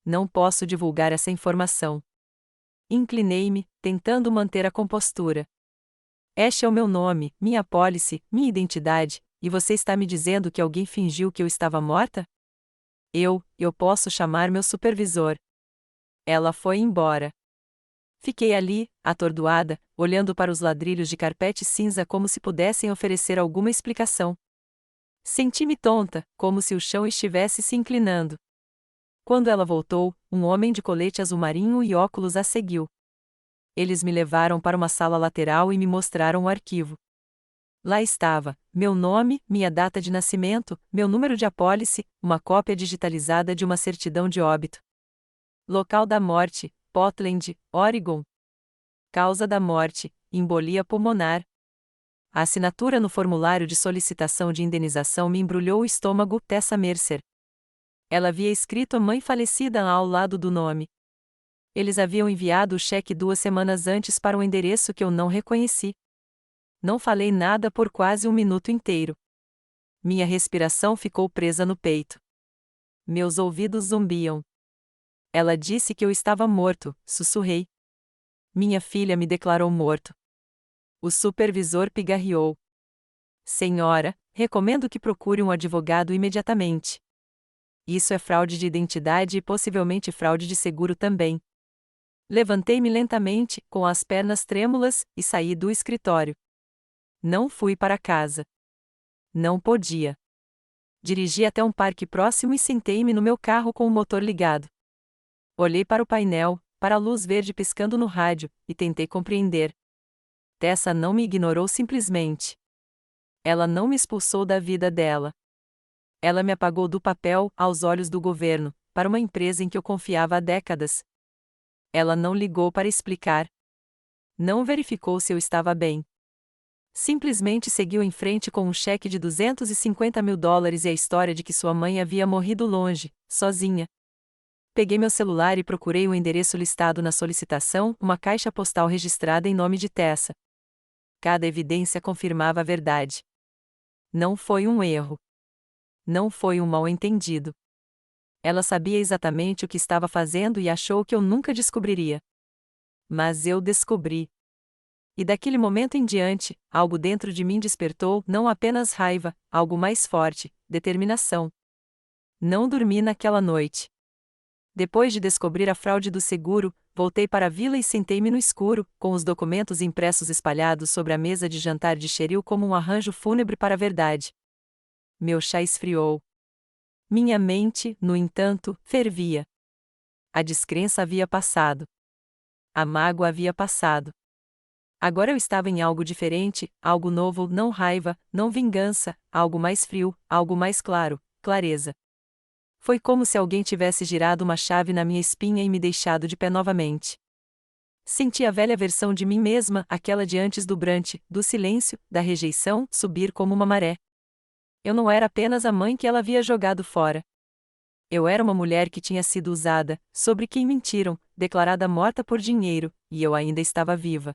Não posso divulgar essa informação. Inclinei-me, tentando manter a compostura. Este é o meu nome, minha apólice, minha identidade, e você está me dizendo que alguém fingiu que eu estava morta? Eu posso chamar meu supervisor. Ela foi embora. Fiquei ali, atordoada, olhando para os ladrilhos de carpete cinza como se pudessem oferecer alguma explicação. Senti-me tonta, como se o chão estivesse se inclinando. Quando ela voltou, um homem de colete azul marinho e óculos a seguiu. Eles me levaram para uma sala lateral e me mostraram o arquivo. Lá estava, meu nome, minha data de nascimento, meu número de apólice, uma cópia digitalizada de uma certidão de óbito. Local da morte, Portland, Oregon. Causa da morte, embolia pulmonar. A assinatura no formulário de solicitação de indenização me embrulhou o estômago, Tessa Mercer. Ela havia escrito a mãe falecida ao lado do nome. Eles haviam enviado o cheque 2 semanas antes para um endereço que eu não reconheci. Não falei nada por quase um minuto inteiro. Minha respiração ficou presa no peito. Meus ouvidos zumbiam. Ela disse que eu estava morto, sussurrei. Minha filha me declarou morto. O supervisor pigarreou. Senhora, recomendo que procure um advogado imediatamente. Isso é fraude de identidade e possivelmente fraude de seguro também. Levantei-me lentamente, com as pernas trêmulas, e saí do escritório. Não fui para casa. Não podia. Dirigi até um parque próximo e sentei-me no meu carro com o motor ligado. Olhei para o painel, para a luz verde piscando no rádio, e tentei compreender. Tessa não me ignorou simplesmente. Ela não me expulsou da vida dela. Ela me apagou do papel, aos olhos do governo, para uma empresa em que eu confiava há décadas. Ela não ligou para explicar. Não verificou se eu estava bem. Simplesmente seguiu em frente com um cheque de $250 mil e a história de que sua mãe havia morrido longe, sozinha. Peguei meu celular e procurei o endereço listado na solicitação, uma caixa postal registrada em nome de Tessa. Cada evidência confirmava a verdade. Não foi um erro. Não foi um mal-entendido. Ela sabia exatamente o que estava fazendo e achou que eu nunca descobriria. Mas eu descobri. E daquele momento em diante, algo dentro de mim despertou não apenas raiva, algo mais forte, determinação. Não dormi naquela noite. Depois de descobrir a fraude do seguro, voltei para a vila e sentei-me no escuro, com os documentos impressos espalhados sobre a mesa de jantar de Cheryl como um arranjo fúnebre para a verdade. Meu chá esfriou. Minha mente, no entanto, fervia. A descrença havia passado. A mágoa havia passado. Agora eu estava em algo diferente, algo novo, não raiva, não vingança, algo mais frio, algo mais claro, clareza. Foi como se alguém tivesse girado uma chave na minha espinha e me deixado de pé novamente. Senti a velha versão de mim mesma, aquela de antes do brunch, do silêncio, da rejeição, subir como uma maré. Eu não era apenas a mãe que ela havia jogado fora. Eu era uma mulher que tinha sido usada, sobre quem mentiram, declarada morta por dinheiro, e eu ainda estava viva.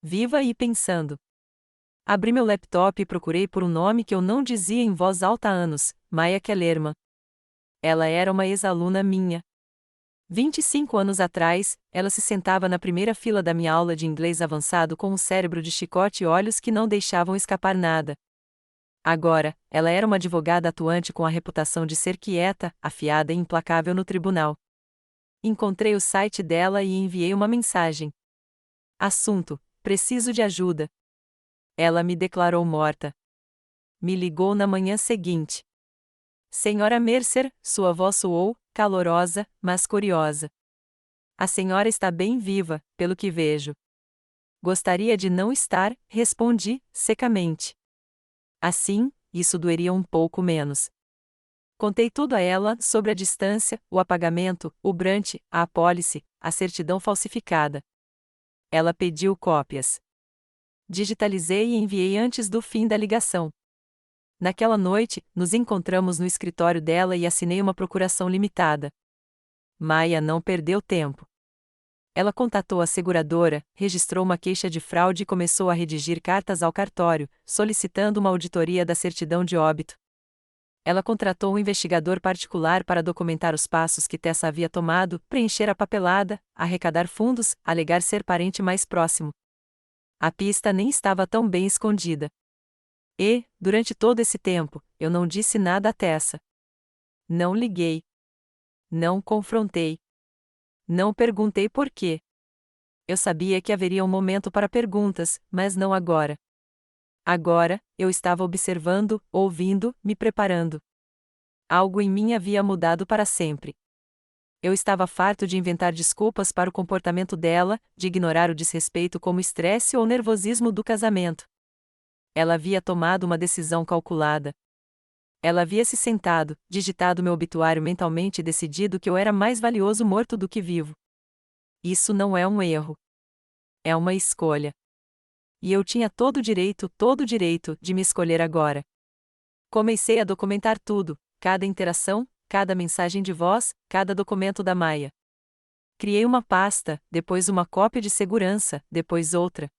Viva e pensando. Abri meu laptop e procurei por um nome que eu não dizia em voz alta há anos, Maya Kellerman. Ela era uma ex-aluna minha. 25 anos atrás, ela se sentava na primeira fila da minha aula de inglês avançado com um cérebro de chicote e olhos que não deixavam escapar nada. Agora, ela era uma advogada atuante com a reputação de ser quieta, afiada e implacável no tribunal. Encontrei o site dela e enviei uma mensagem. Assunto: preciso de ajuda. Ela me declarou morta. Me ligou na manhã seguinte. Senhora Mercer, sua voz soou, calorosa, mas curiosa. A senhora está bem viva, pelo que vejo. Gostaria de não estar, respondi, secamente. Assim, isso doeria um pouco menos. Contei tudo a ela, sobre a distância, o apagamento, o brunch, a apólice, a certidão falsificada. Ela pediu cópias. Digitalizei e enviei antes do fim da ligação. Naquela noite, nos encontramos no escritório dela e assinei uma procuração limitada. Maya não perdeu tempo. Ela contatou a seguradora, registrou uma queixa de fraude e começou a redigir cartas ao cartório, solicitando uma auditoria da certidão de óbito. Ela contratou um investigador particular para documentar os passos que Tessa havia tomado, preencher a papelada, arrecadar fundos, alegar ser parente mais próximo. A pista nem estava tão bem escondida. E, durante todo esse tempo, eu não disse nada a Tessa. Não liguei. Não confrontei. Não perguntei por quê. Eu sabia que haveria um momento para perguntas, mas não agora. Agora, eu estava observando, ouvindo, me preparando. Algo em mim havia mudado para sempre. Eu estava farto de inventar desculpas para o comportamento dela, de ignorar o desrespeito como estresse ou nervosismo do casamento. Ela havia tomado uma decisão calculada. Ela havia se sentado, digitado meu obituário mentalmente e decidido que eu era mais valioso morto do que vivo. Isso não é um erro. É uma escolha. E eu tinha todo o direito, de me escolher agora. Comecei a documentar tudo, cada interação, cada mensagem de voz, cada documento da Maia. Criei uma pasta, depois uma cópia de segurança, depois outra.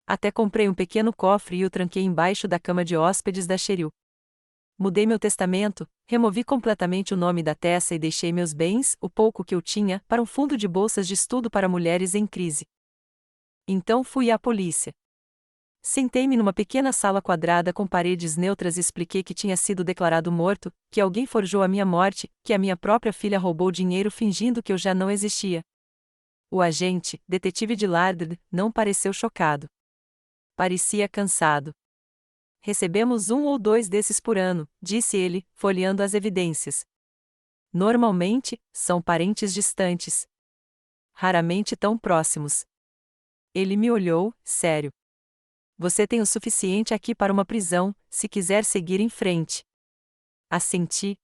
Até comprei um pequeno cofre e o tranquei embaixo da cama de hóspedes da Cheryl. Mudei meu testamento, removi completamente o nome da Tessa e deixei meus bens, o pouco que eu tinha, para um fundo de bolsas de estudo para mulheres em crise. Então fui à polícia. Sentei-me numa pequena sala quadrada com paredes neutras e expliquei que tinha sido declarado morto, que alguém forjou a minha morte, que a minha própria filha roubou dinheiro fingindo que eu já não existia. O agente, detetive Dillard, não pareceu chocado. Parecia cansado. Recebemos 1 ou 2 desses por ano, disse ele, folheando as evidências. Normalmente, são parentes distantes. Raramente tão próximos. Ele me olhou, sério. Você tem o suficiente aqui para uma prisão, se quiser seguir em frente. Assenti.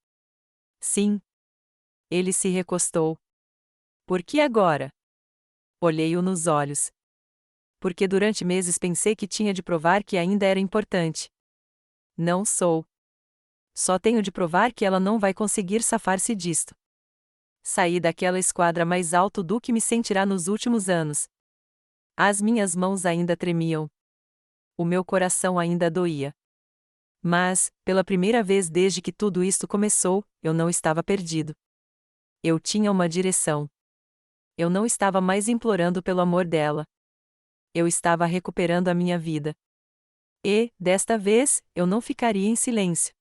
Sim. Ele se recostou. Por que agora? Olhei-o nos olhos. Porque durante meses pensei que tinha de provar que ainda era importante. Não sou. Só tenho de provar que ela não vai conseguir safar-se disto. Saí daquela esquadra mais alto do que me sentirá nos últimos anos. As minhas mãos ainda tremiam. O meu coração ainda doía. Mas, pela primeira vez desde que tudo isto começou, eu não estava perdido. Eu tinha uma direção. Eu não estava mais implorando pelo amor dela. Eu estava recuperando a minha vida. E, desta vez, eu não ficaria em silêncio.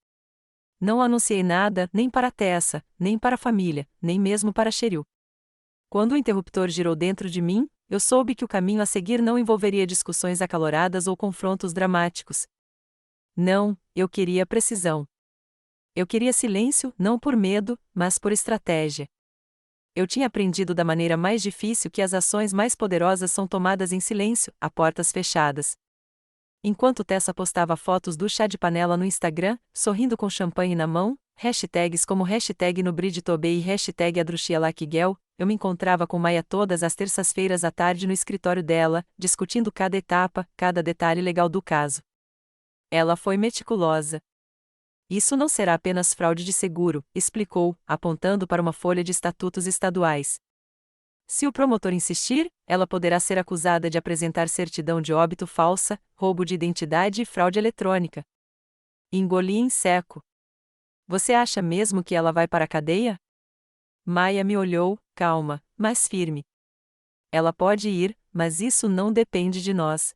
Não anunciei nada, nem para Tessa, nem para a família, nem mesmo para Cheryl. Quando o interruptor girou dentro de mim, eu soube que o caminho a seguir não envolveria discussões acaloradas ou confrontos dramáticos. Não, eu queria precisão. Eu queria silêncio, não por medo, mas por estratégia. Eu tinha aprendido da maneira mais difícil que as ações mais poderosas são tomadas em silêncio, a portas fechadas. Enquanto Tessa postava fotos do chá de panela no Instagram, sorrindo com champanhe na mão, hashtags como hashtag #NuBridTobe e hashtag #AdruxiaLakGel, eu me encontrava com Maia todas as terças-feiras à tarde no escritório dela, discutindo cada etapa, cada detalhe legal do caso. Ela foi meticulosa. Isso não será apenas fraude de seguro, explicou, apontando para uma folha de estatutos estaduais. Se o promotor insistir, ela poderá ser acusada de apresentar certidão de óbito falsa, roubo de identidade e fraude eletrônica. Engoli em seco. Você acha mesmo que ela vai para a cadeia? Maia me olhou, calma, mas firme. Ela pode ir, mas isso não depende de nós.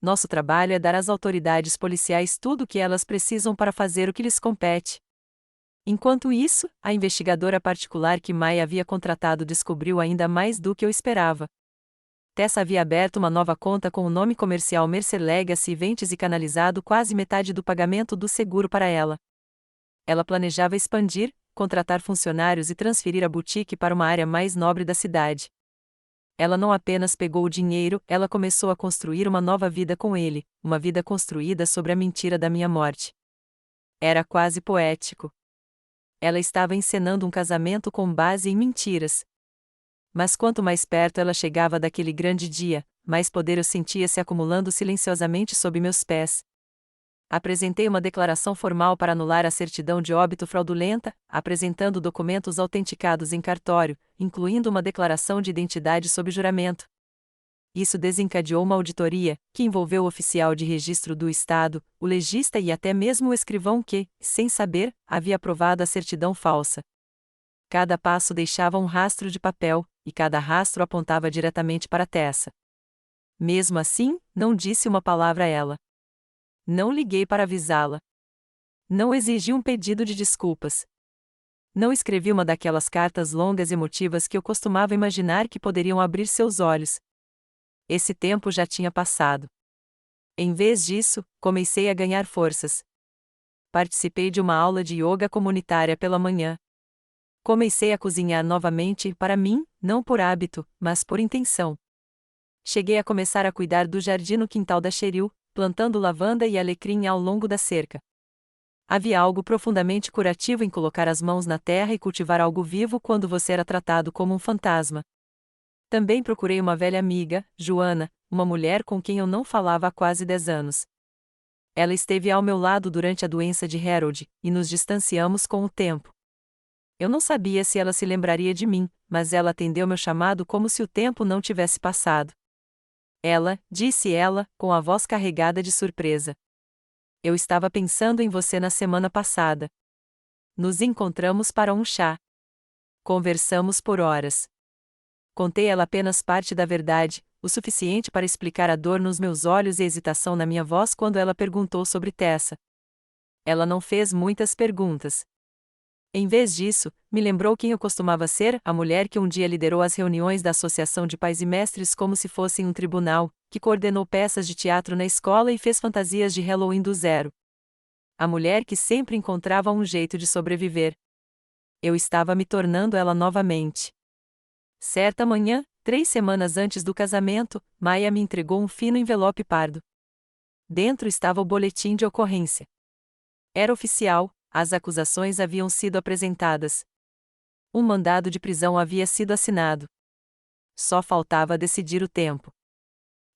Nosso trabalho é dar às autoridades policiais tudo o que elas precisam para fazer o que lhes compete. Enquanto isso, a investigadora particular que Maia havia contratado descobriu ainda mais do que eu esperava. Tessa havia aberto uma nova conta com o nome comercial Mercer Legacy Events e canalizado quase metade do pagamento do seguro para ela. Ela planejava expandir, contratar funcionários e transferir a boutique para uma área mais nobre da cidade. Ela não apenas pegou o dinheiro, ela começou a construir uma nova vida com ele, uma vida construída sobre a mentira da minha morte. Era quase poético. Ela estava encenando um casamento com base em mentiras. Mas quanto mais perto ela chegava daquele grande dia, mais poder eu sentia se acumulando silenciosamente sob meus pés. Apresentei uma declaração formal para anular a certidão de óbito fraudulenta, apresentando documentos autenticados em cartório, incluindo uma declaração de identidade sob juramento. Isso desencadeou uma auditoria, que envolveu o oficial de registro do Estado, o legista e até mesmo o escrivão que, sem saber, havia aprovado a certidão falsa. Cada passo deixava um rastro de papel, e cada rastro apontava diretamente para Tessa. Mesmo assim, não disse uma palavra a ela. Não liguei para avisá-la. Não exigi um pedido de desculpas. Não escrevi uma daquelas cartas longas e emotivas que eu costumava imaginar que poderiam abrir seus olhos. Esse tempo já tinha passado. Em vez disso, comecei a ganhar forças. Participei de uma aula de yoga comunitária pela manhã. Comecei a cozinhar novamente para mim, não por hábito, mas por intenção. Cheguei a começar a cuidar do jardim no quintal da Cheryl, plantando lavanda e alecrim ao longo da cerca. Havia algo profundamente curativo em colocar as mãos na terra e cultivar algo vivo quando você era tratado como um fantasma. Também procurei uma velha amiga, Joana, uma mulher com quem eu não falava há quase 10 anos. Ela esteve ao meu lado durante a doença de Harold, e nos distanciamos com o tempo. Eu não sabia se ela se lembraria de mim, mas ela atendeu meu chamado como se o tempo não tivesse passado. Disse ela, com a voz carregada de surpresa. Eu estava pensando em você na semana passada. Nos encontramos para um chá. Conversamos por horas. Contei a ela apenas parte da verdade, o suficiente para explicar a dor nos meus olhos e a hesitação na minha voz quando ela perguntou sobre Tessa. Ela não fez muitas perguntas. Em vez disso, me lembrou quem eu costumava ser, a mulher que um dia liderou as reuniões da Associação de Pais e Mestres como se fossem um tribunal, que coordenou peças de teatro na escola e fez fantasias de Halloween do zero. A mulher que sempre encontrava um jeito de sobreviver. Eu estava me tornando ela novamente. Certa manhã, 3 semanas antes do casamento, Maia me entregou um fino envelope pardo. Dentro estava o boletim de ocorrência. Era oficial, as acusações haviam sido apresentadas. Um mandado de prisão havia sido assinado. Só faltava decidir o tempo.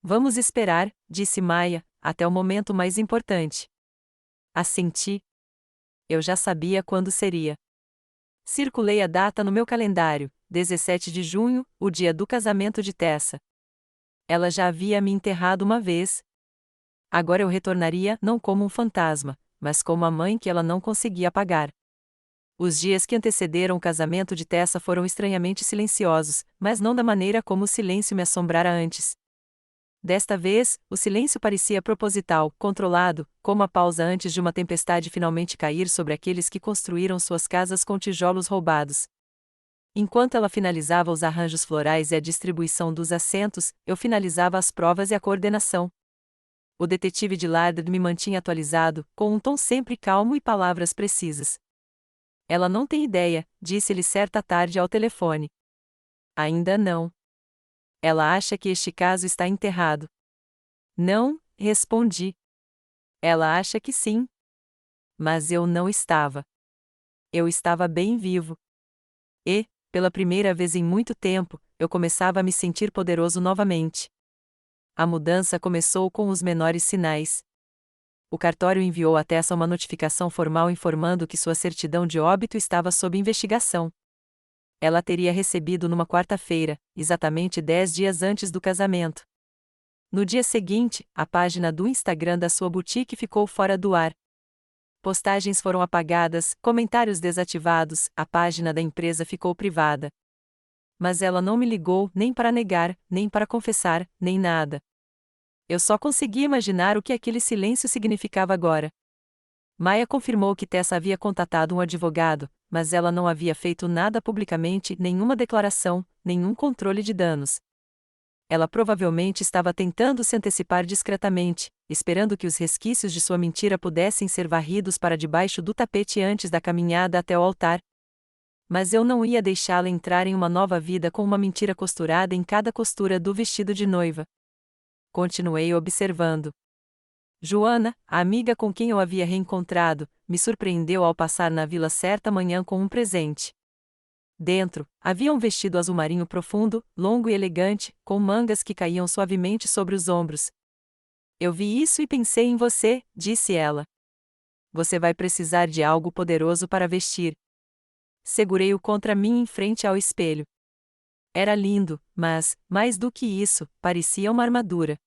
Vamos esperar, disse Maia, até o momento mais importante. Assenti. Eu já sabia quando seria. Circulei a data no meu calendário, 17 de junho, o dia do casamento de Tessa. Ela já havia me enterrado uma vez. Agora eu retornaria não como um fantasma, mas como a mãe que ela não conseguia apagar. Os dias que antecederam o casamento de Tessa foram estranhamente silenciosos, mas não da maneira como o silêncio me assombrara antes. Desta vez, o silêncio parecia proposital, controlado, como a pausa antes de uma tempestade finalmente cair sobre aqueles que construíram suas casas com tijolos roubados. Enquanto ela finalizava os arranjos florais e a distribuição dos assentos, eu finalizava as provas e a coordenação. O detetive de Lardard me mantinha atualizado, com um tom sempre calmo e palavras precisas. Ela não tem ideia, disse-lhe certa tarde ao telefone. Ainda não. Ela acha que este caso está enterrado. Não, respondi. Ela acha que sim. Mas eu não estava. Eu estava bem vivo. E, pela primeira vez em muito tempo, eu começava a me sentir poderoso novamente. A mudança começou com os menores sinais. O cartório enviou a Tessa uma notificação formal informando que sua certidão de óbito estava sob investigação. Ela teria recebido numa quarta-feira, exatamente 10 dias antes do casamento. No dia seguinte, a página do Instagram da sua boutique ficou fora do ar. Postagens foram apagadas, comentários desativados, a página da empresa ficou privada. Mas ela não me ligou, nem para negar, nem para confessar, nem nada. Eu só conseguia imaginar o que aquele silêncio significava agora. Maia confirmou que Tessa havia contatado um advogado, mas ela não havia feito nada publicamente, nenhuma declaração, nenhum controle de danos. Ela provavelmente estava tentando se antecipar discretamente, esperando que os resquícios de sua mentira pudessem ser varridos para debaixo do tapete antes da caminhada até o altar. Mas eu não ia deixá-la entrar em uma nova vida com uma mentira costurada em cada costura do vestido de noiva. Continuei observando. Joana, a amiga com quem eu havia reencontrado, me surpreendeu ao passar na vila certa manhã com um presente. Dentro, havia um vestido azul marinho profundo, longo e elegante, com mangas que caíam suavemente sobre os ombros. Eu vi isso e pensei em você, disse ela. Você vai precisar de algo poderoso para vestir. Segurei-o contra mim em frente ao espelho. Era lindo, mas, mais do que isso, parecia uma armadura.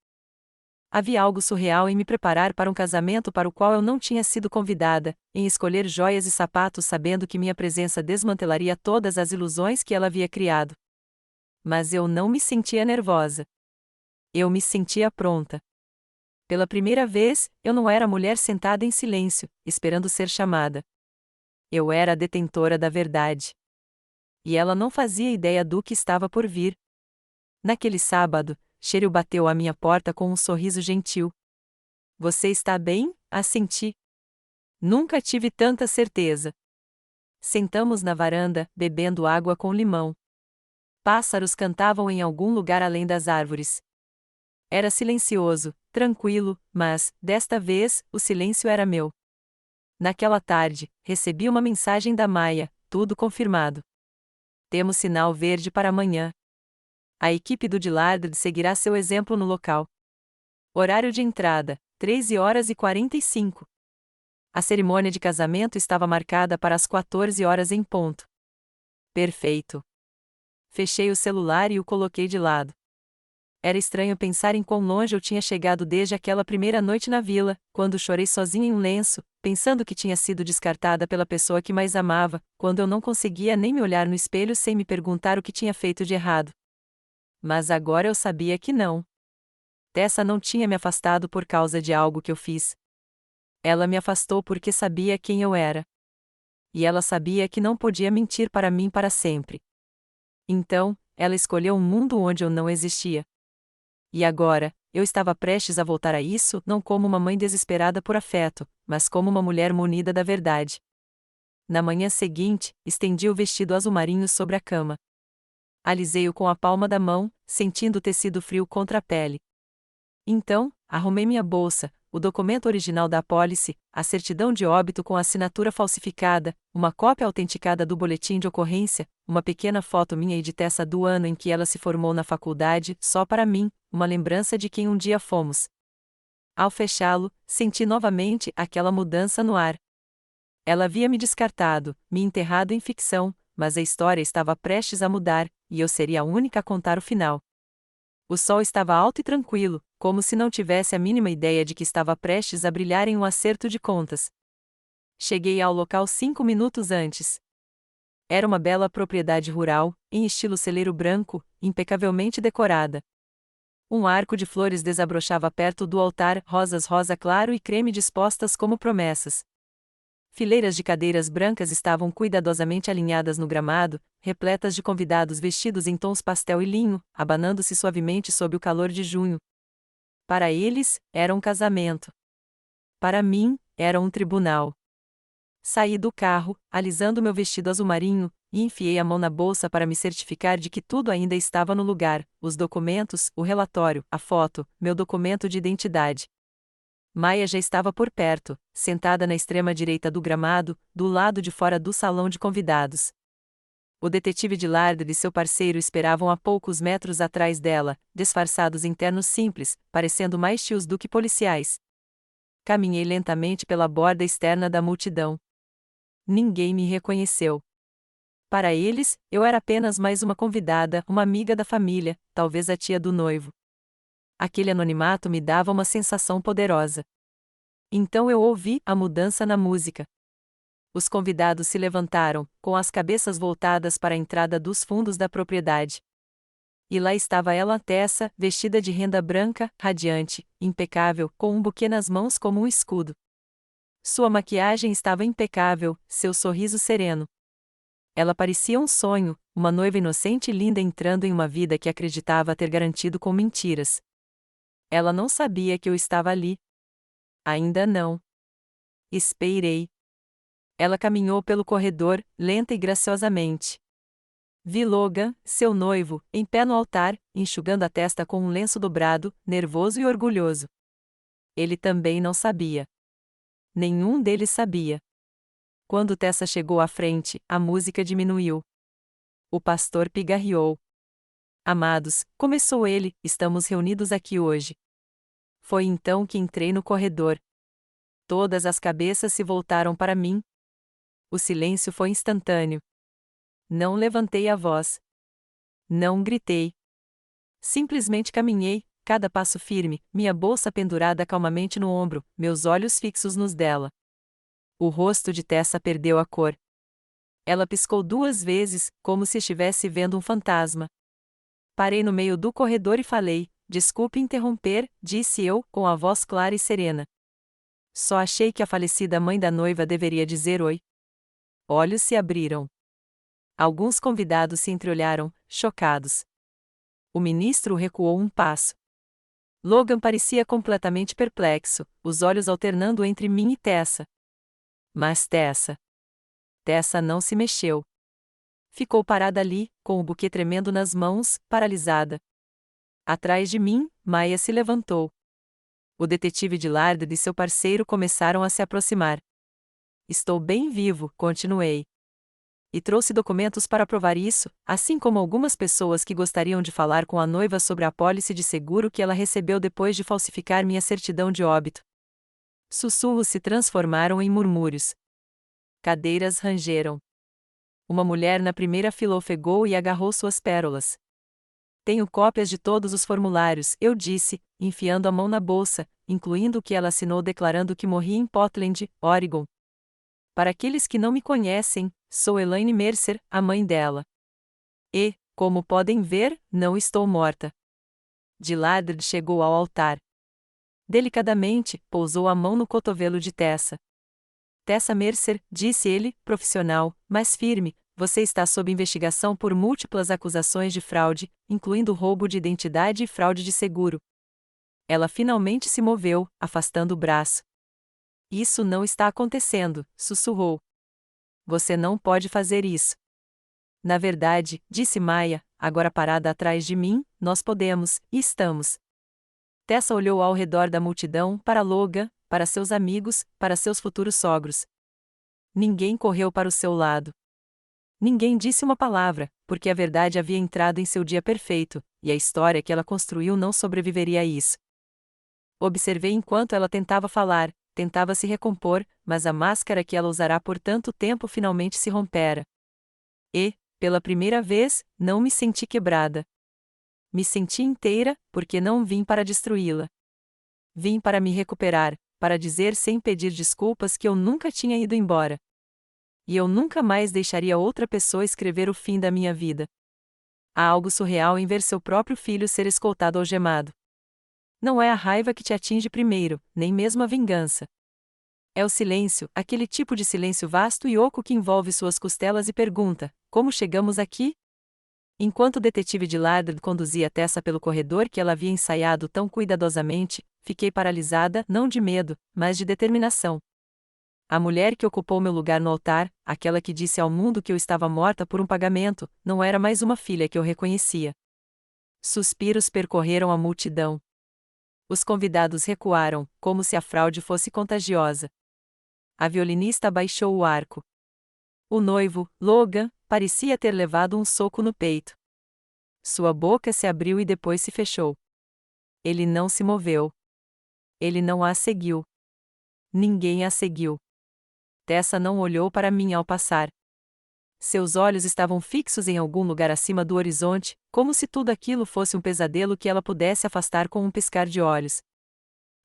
Havia algo surreal em me preparar para um casamento para o qual eu não tinha sido convidada, em escolher joias e sapatos sabendo que minha presença desmantelaria todas as ilusões que ela havia criado. Mas eu não me sentia nervosa. Eu me sentia pronta. Pela primeira vez, eu não era a mulher sentada em silêncio, esperando ser chamada. Eu era a detentora da verdade. E ela não fazia ideia do que estava por vir. Naquele sábado, Cheryl bateu à minha porta com um sorriso gentil. Você está bem? Assenti. Nunca tive tanta certeza. Sentamos na varanda, bebendo água com limão. Pássaros cantavam em algum lugar além das árvores. Era silencioso, tranquilo, mas, desta vez, o silêncio era meu. Naquela tarde, recebi uma mensagem da Maia, tudo confirmado. Temos sinal verde para amanhã. A equipe do Dillard seguirá seu exemplo no local. Horário de entrada, 13h45. A cerimônia de casamento estava marcada para as 14 horas em ponto. Perfeito. Fechei o celular e o coloquei de lado. Era estranho pensar em quão longe eu tinha chegado desde aquela primeira noite na vila, quando chorei sozinha em um lenço, pensando que tinha sido descartada pela pessoa que mais amava, quando eu não conseguia nem me olhar no espelho sem me perguntar o que tinha feito de errado. Mas agora eu sabia que não. Tessa não tinha me afastado por causa de algo que eu fiz. Ela me afastou porque sabia quem eu era. E ela sabia que não podia mentir para mim para sempre. Então, ela escolheu um mundo onde eu não existia. E agora, eu estava prestes a voltar a isso, não como uma mãe desesperada por afeto, mas como uma mulher munida da verdade. Na manhã seguinte, estendi o vestido azul marinho sobre a cama. Alisei-o com a palma da mão, sentindo o tecido frio contra a pele. Então, arrumei minha bolsa, o documento original da apólice, a certidão de óbito com a assinatura falsificada, uma cópia autenticada do boletim de ocorrência, uma pequena foto minha e de Tessa do ano em que ela se formou na faculdade, só para mim, uma lembrança de quem um dia fomos. Ao fechá-lo, senti novamente aquela mudança no ar. Ela havia me descartado, me enterrado em ficção, mas a história estava prestes a mudar, e eu seria a única a contar o final. O sol estava alto e tranquilo, como se não tivesse a mínima ideia de que estava prestes a brilhar em um acerto de contas. Cheguei ao local 5 minutos antes. Era uma bela propriedade rural, em estilo celeiro branco, impecavelmente decorada. Um arco de flores desabrochava perto do altar, rosas rosa claro e creme dispostas como promessas. Fileiras de cadeiras brancas estavam cuidadosamente alinhadas no gramado, repletas de convidados vestidos em tons pastel e linho, abanando-se suavemente sob o calor de junho. Para eles, era um casamento. Para mim, era um tribunal. Saí do carro, alisando meu vestido azul marinho, e enfiei a mão na bolsa para me certificar de que tudo ainda estava no lugar: os documentos, o relatório, a foto, meu documento de identidade. Maia já estava por perto, sentada na extrema direita do gramado, do lado de fora do salão de convidados. O detetive Dillard e seu parceiro esperavam a poucos metros atrás dela, disfarçados em ternos simples, parecendo mais tios do que policiais. Caminhei lentamente pela borda externa da multidão. Ninguém me reconheceu. Para eles, eu era apenas mais uma convidada, uma amiga da família, talvez a tia do noivo. Aquele anonimato me dava uma sensação poderosa. Então eu ouvi a mudança na música. Os convidados se levantaram, com as cabeças voltadas para a entrada dos fundos da propriedade. E lá estava ela, Tessa, vestida de renda branca, radiante, impecável, com um buquê nas mãos como um escudo. Sua maquiagem estava impecável, seu sorriso sereno. Ela parecia um sonho, uma noiva inocente e linda entrando em uma vida que acreditava ter garantido com mentiras. Ela não sabia que eu estava ali. Ainda não. Esperei. Ela caminhou pelo corredor, lenta e graciosamente. Vi Logan, seu noivo, em pé no altar, enxugando a testa com um lenço dobrado, nervoso e orgulhoso. Ele também não sabia. Nenhum deles sabia. Quando Tessa chegou à frente, a música diminuiu. O pastor pigarreou. Amados, começou ele, estamos reunidos aqui hoje. Foi então que entrei no corredor. Todas as cabeças se voltaram para mim. O silêncio foi instantâneo. Não levantei a voz. Não gritei. Simplesmente caminhei, cada passo firme, minha bolsa pendurada calmamente no ombro, meus olhos fixos nos dela. O rosto de Tessa perdeu a cor. Ela piscou 2 vezes, como se estivesse vendo um fantasma. Parei no meio do corredor e falei: "Desculpe interromper", disse eu, com a voz clara e serena. Só achei que a falecida mãe da noiva deveria dizer oi. Olhos se abriram. Alguns convidados se entreolharam, chocados. O ministro recuou um passo. Logan parecia completamente perplexo, os olhos alternando entre mim e Tessa. Mas Tessa não se mexeu. Ficou parada ali, com o buquê tremendo nas mãos, paralisada. Atrás de mim, Maya se levantou. O detetive Dillard e seu parceiro começaram a se aproximar. "Estou bem vivo", continuei. "E trouxe documentos para provar isso, assim como algumas pessoas que gostariam de falar com a noiva sobre a apólice de seguro que ela recebeu depois de falsificar minha certidão de óbito." Sussurros se transformaram em murmúrios. Cadeiras rangeram. Uma mulher na primeira fila ofegou e agarrou suas pérolas. "Tenho cópias de todos os formulários", eu disse, enfiando a mão na bolsa, incluindo o que ela assinou declarando que morri em Portland, Oregon. "Para aqueles que não me conhecem, sou Elaine Mercer, a mãe dela. E, como podem ver, não estou morta." Dillard chegou ao altar. Delicadamente, pousou a mão no cotovelo de Tessa. "Tessa Mercer", disse ele, profissional, mas firme, "você está sob investigação por múltiplas acusações de fraude, incluindo roubo de identidade e fraude de seguro." Ela finalmente se moveu, afastando o braço. "Isso não está acontecendo", sussurrou. "Você não pode fazer isso." "Na verdade", disse Maya, agora parada atrás de mim, "nós podemos, e estamos." Tessa olhou ao redor da multidão, para Logan, para seus amigos, para seus futuros sogros. Ninguém correu para o seu lado. Ninguém disse uma palavra, porque a verdade havia entrado em seu dia perfeito, e a história que ela construiu não sobreviveria a isso. Observei enquanto ela tentava falar, tentava se recompor, mas a máscara que ela usará por tanto tempo finalmente se rompera. E, pela primeira vez, não me senti quebrada. Me senti inteira, porque não vim para destruí-la. Vim para me recuperar, para dizer sem pedir desculpas que eu nunca tinha ido embora. E eu nunca mais deixaria outra pessoa escrever o fim da minha vida. Há algo surreal em ver seu próprio filho ser escoltado algemado. Não é a raiva que te atinge primeiro, nem mesmo a vingança. É o silêncio, aquele tipo de silêncio vasto e oco que envolve suas costelas e pergunta: "Como chegamos aqui?" Enquanto o detetive Dillard conduzia Tessa pelo corredor que ela havia ensaiado tão cuidadosamente, fiquei paralisada, não de medo, mas de determinação. A mulher que ocupou meu lugar no altar, aquela que disse ao mundo que eu estava morta por um pagamento, não era mais uma filha que eu reconhecia. Suspiros percorreram a multidão. Os convidados recuaram, como se a fraude fosse contagiosa. A violinista abaixou o arco. O noivo, Logan, parecia ter levado um soco no peito. Sua boca se abriu e depois se fechou. Ele não se moveu. Ele não a seguiu. Ninguém a seguiu. Tessa não olhou para mim ao passar. Seus olhos estavam fixos em algum lugar acima do horizonte, como se tudo aquilo fosse um pesadelo que ela pudesse afastar com um piscar de olhos.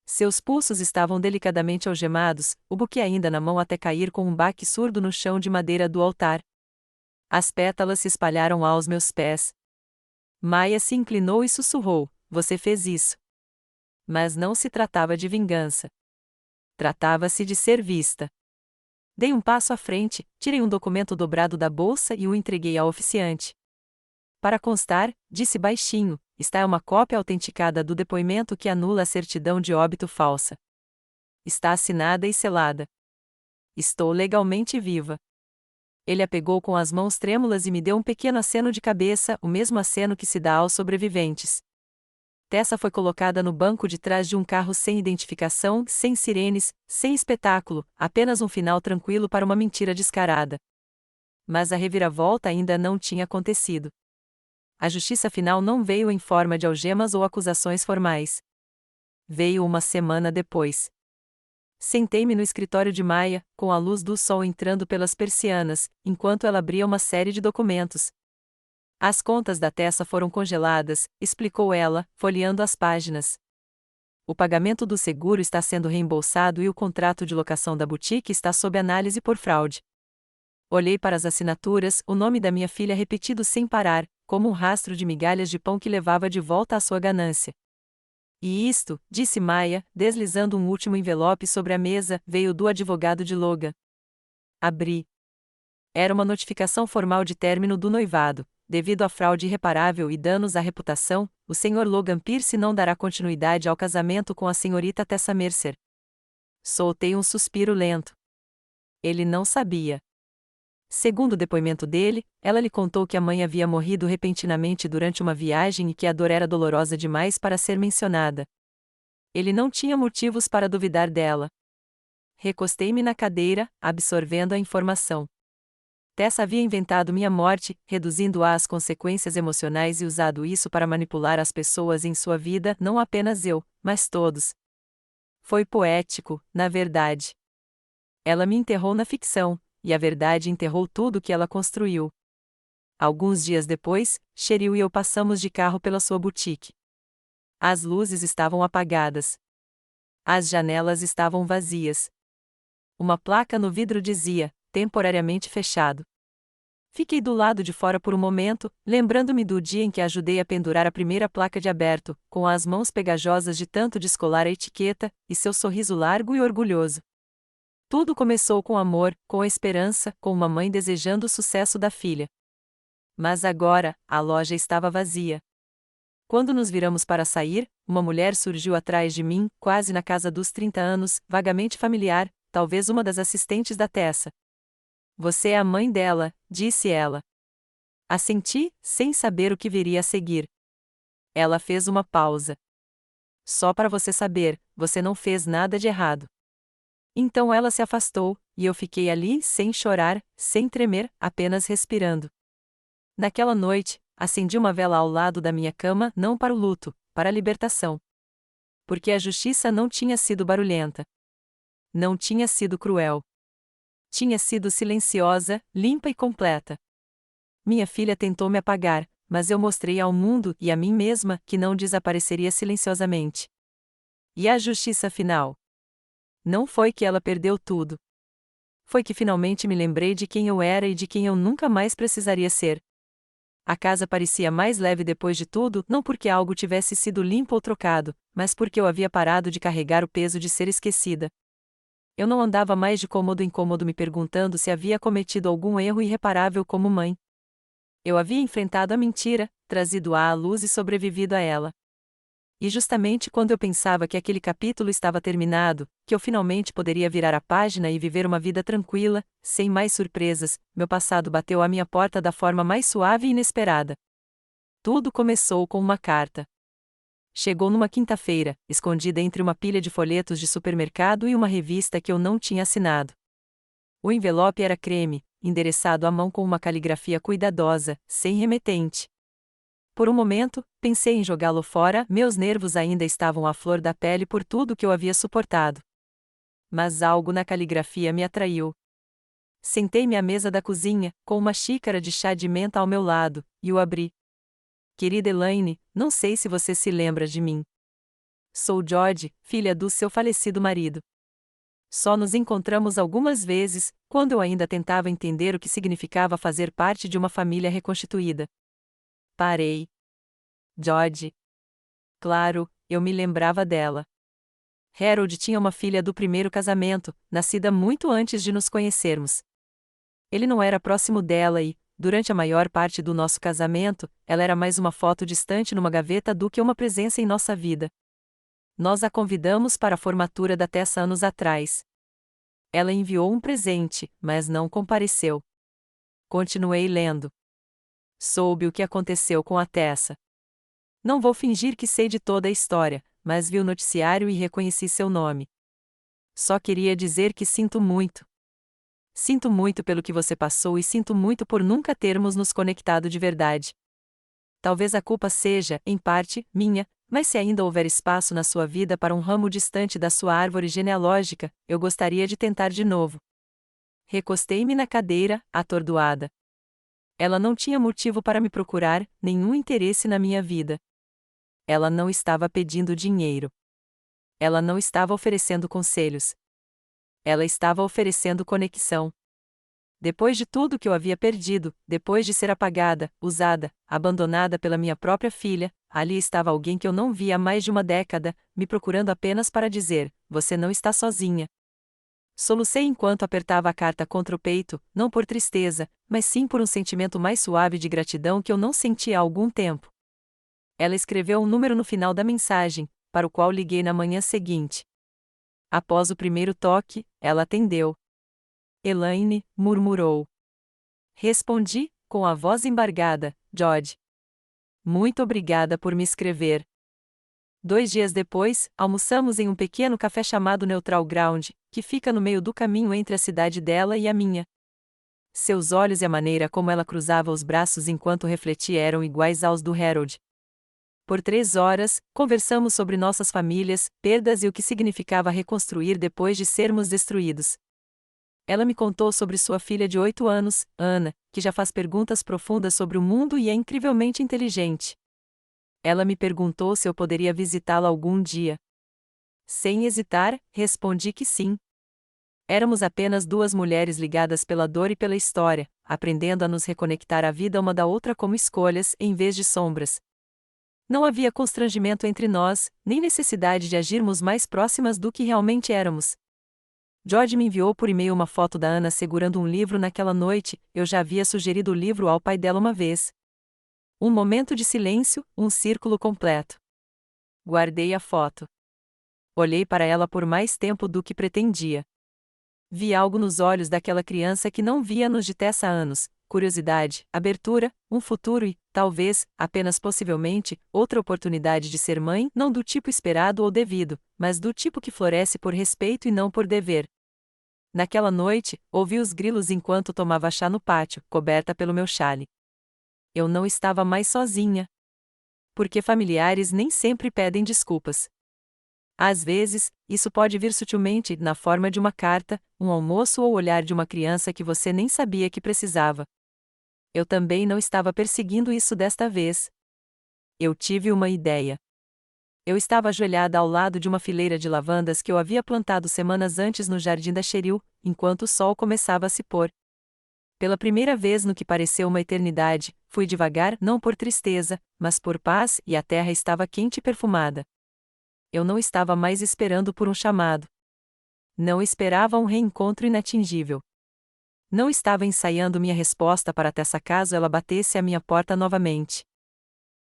Seus pulsos estavam delicadamente algemados, o buquê ainda na mão até cair com um baque surdo no chão de madeira do altar. As pétalas se espalharam aos meus pés. Maya se inclinou e sussurrou: "Você fez isso." Mas não se tratava de vingança. Tratava-se de ser vista. Dei um passo à frente, tirei um documento dobrado da bolsa e o entreguei ao oficiante. "Para constar", disse baixinho, "está uma cópia autenticada do depoimento que anula a certidão de óbito falsa. Está assinada e selada. Estou legalmente viva." Ele a pegou com as mãos trêmulas e me deu um pequeno aceno de cabeça, o mesmo aceno que se dá aos sobreviventes. Tessa foi colocada no banco de trás de um carro sem identificação, sem sirenes, sem espetáculo, apenas um final tranquilo para uma mentira descarada. Mas a reviravolta ainda não tinha acontecido. A justiça final não veio em forma de algemas ou acusações formais. Veio uma semana depois. Sentei-me no escritório de Maia, com a luz do sol entrando pelas persianas, enquanto ela abria uma série de documentos. As contas da Tessa foram congeladas, explicou ela, folheando as páginas. O pagamento do seguro está sendo reembolsado e o contrato de locação da boutique está sob análise por fraude. Olhei para as assinaturas, o nome da minha filha repetido sem parar, como um rastro de migalhas de pão que levava de volta à sua ganância. E isto, disse Maia, deslizando um último envelope sobre a mesa, veio do advogado de Logan. Abri. Era uma notificação formal de término do noivado. Devido à fraude irreparável e danos à reputação, o Sr. Logan Pierce não dará continuidade ao casamento com a senhorita Tessa Mercer. Soltei um suspiro lento. Ele não sabia. Segundo o depoimento dele, ela lhe contou que a mãe havia morrido repentinamente durante uma viagem e que a dor era dolorosa demais para ser mencionada. Ele não tinha motivos para duvidar dela. Recostei-me na cadeira, absorvendo a informação. Tessa havia inventado minha morte, reduzindo-a às consequências emocionais e usado isso para manipular as pessoas em sua vida, não apenas eu, mas todos. Foi poético, na verdade. Ela me enterrou na ficção, e a verdade enterrou tudo que ela construiu. Alguns dias depois, Cheryl e eu passamos de carro pela sua boutique. As luzes estavam apagadas. As janelas estavam vazias. Uma placa no vidro dizia, temporariamente fechado. Fiquei do lado de fora por um momento, lembrando-me do dia em que ajudei a pendurar a primeira placa de aberto, com as mãos pegajosas de tanto descolar a etiqueta, e seu sorriso largo e orgulhoso. Tudo começou com amor, com esperança, com uma mãe desejando o sucesso da filha. Mas agora, a loja estava vazia. Quando nos viramos para sair, uma mulher surgiu atrás de mim, quase na casa dos 30 anos, vagamente familiar, talvez uma das assistentes da Tessa. Você é a mãe dela, disse ela. Assenti, sem saber o que viria a seguir. Ela fez uma pausa. Só para você saber, você não fez nada de errado. Então ela se afastou, e eu fiquei ali, sem chorar, sem tremer, apenas respirando. Naquela noite, acendi uma vela ao lado da minha cama, não para o luto, para a libertação. Porque a justiça não tinha sido barulhenta. Não tinha sido cruel. Tinha sido silenciosa, limpa e completa. Minha filha tentou me apagar, mas eu mostrei ao mundo e a mim mesma que não desapareceria silenciosamente. E a justiça final? Não foi que ela perdeu tudo. Foi que finalmente me lembrei de quem eu era e de quem eu nunca mais precisaria ser. A casa parecia mais leve depois de tudo, não porque algo tivesse sido limpo ou trocado, mas porque eu havia parado de carregar o peso de ser esquecida. Eu não andava mais de cômodo em cômodo me perguntando se havia cometido algum erro irreparável como mãe. Eu havia enfrentado a mentira, trazido-a à luz e sobrevivido a ela. E justamente quando eu pensava que aquele capítulo estava terminado, que eu finalmente poderia virar a página e viver uma vida tranquila, sem mais surpresas, meu passado bateu à minha porta da forma mais suave e inesperada. Tudo começou com uma carta. Chegou numa quinta-feira, escondida entre uma pilha de folhetos de supermercado e uma revista que eu não tinha assinado. O envelope era creme, endereçado à mão com uma caligrafia cuidadosa, sem remetente. Por um momento, pensei em jogá-lo fora, meus nervos ainda estavam à flor da pele por tudo que eu havia suportado. Mas algo na caligrafia me atraiu. Sentei-me à mesa da cozinha, com uma xícara de chá de menta ao meu lado, e o abri. Querida Elaine, não sei se você se lembra de mim. Sou George, filha do seu falecido marido. Só nos encontramos algumas vezes, quando eu ainda tentava entender o que significava fazer parte de uma família reconstituída. Parei. George. Claro, eu me lembrava dela. Harold tinha uma filha do primeiro casamento, nascida muito antes de nos conhecermos. Ele não era próximo dela e, durante a maior parte do nosso casamento, ela era mais uma foto distante numa gaveta do que uma presença em nossa vida. Nós a convidamos para a formatura da Tessa anos atrás. Ela enviou um presente, mas não compareceu. Continuei lendo. Soube o que aconteceu com a Tessa. Não vou fingir que sei de toda a história, mas vi o noticiário e reconheci seu nome. Só queria dizer que sinto muito. Sinto muito pelo que você passou e sinto muito por nunca termos nos conectado de verdade. Talvez a culpa seja, em parte, minha, Mas se ainda houver espaço na sua vida para um ramo distante da sua árvore genealógica, eu gostaria de tentar de novo. Recostei-me na cadeira, atordoada. Ela não tinha motivo para me procurar, nenhum interesse na minha vida. Ela não estava pedindo dinheiro. Ela não estava oferecendo conselhos. Ela estava oferecendo conexão. Depois de tudo que eu havia perdido, depois de ser apagada, usada, abandonada pela minha própria filha, ali estava alguém que eu não via há mais de uma década, me procurando apenas para dizer: você não está sozinha. Solucei enquanto apertava a carta contra o peito, não por tristeza, mas sim por um sentimento mais suave de gratidão que eu não sentia há algum tempo. Ela escreveu um número no final da mensagem, para o qual liguei na manhã seguinte. Após o primeiro toque, ela atendeu. Elaine, murmurou. Respondi, com a voz embargada: George. Muito obrigada por me escrever. 2 dias depois, almoçamos em um pequeno café chamado Neutral Ground, que fica no meio do caminho entre a cidade dela e a minha. Seus olhos e a maneira como ela cruzava os braços enquanto refletia eram iguais aos do Harold. Por 3 horas, conversamos sobre nossas famílias, perdas e o que significava reconstruir depois de sermos destruídos. Ela me contou sobre sua filha de 8 anos, Anna, que já faz perguntas profundas sobre o mundo e é incrivelmente inteligente. Ela me perguntou se eu poderia visitá-la algum dia. Sem hesitar, respondi que sim. Éramos apenas duas mulheres ligadas pela dor e pela história, aprendendo a nos reconectar à vida uma da outra como escolhas, em vez de sombras. Não havia constrangimento entre nós, nem necessidade de agirmos mais próximas do que realmente éramos. George me enviou por e-mail uma foto da Anna segurando um livro naquela noite. Eu já havia sugerido o livro ao pai dela uma vez. Um momento de silêncio, um círculo completo. Guardei a foto. Olhei para ela por mais tempo do que pretendia. Vi algo nos olhos daquela criança que não via-nos de Tessa há anos: curiosidade, abertura, um futuro e, talvez, apenas possivelmente, outra oportunidade de ser mãe, não do tipo esperado ou devido, mas do tipo que floresce por respeito e não por dever. Naquela noite, ouvi os grilos enquanto tomava chá no pátio, coberta pelo meu chale. Eu não estava mais sozinha. Porque familiares nem sempre pedem desculpas. Às vezes, isso pode vir sutilmente, na forma de uma carta, um almoço ou o olhar de uma criança que você nem sabia que precisava. Eu também não estava perseguindo isso desta vez. Eu tive uma ideia. Eu estava ajoelhada ao lado de uma fileira de lavandas que eu havia plantado semanas antes no jardim da Cheryl, enquanto o sol começava a se pôr. Pela primeira vez no que pareceu uma eternidade, fui devagar, não por tristeza, mas por paz, e a terra estava quente e perfumada. Eu não estava mais esperando por um chamado. Não esperava um reencontro inatingível. Não estava ensaiando minha resposta para Tessa caso ela batesse à minha porta novamente.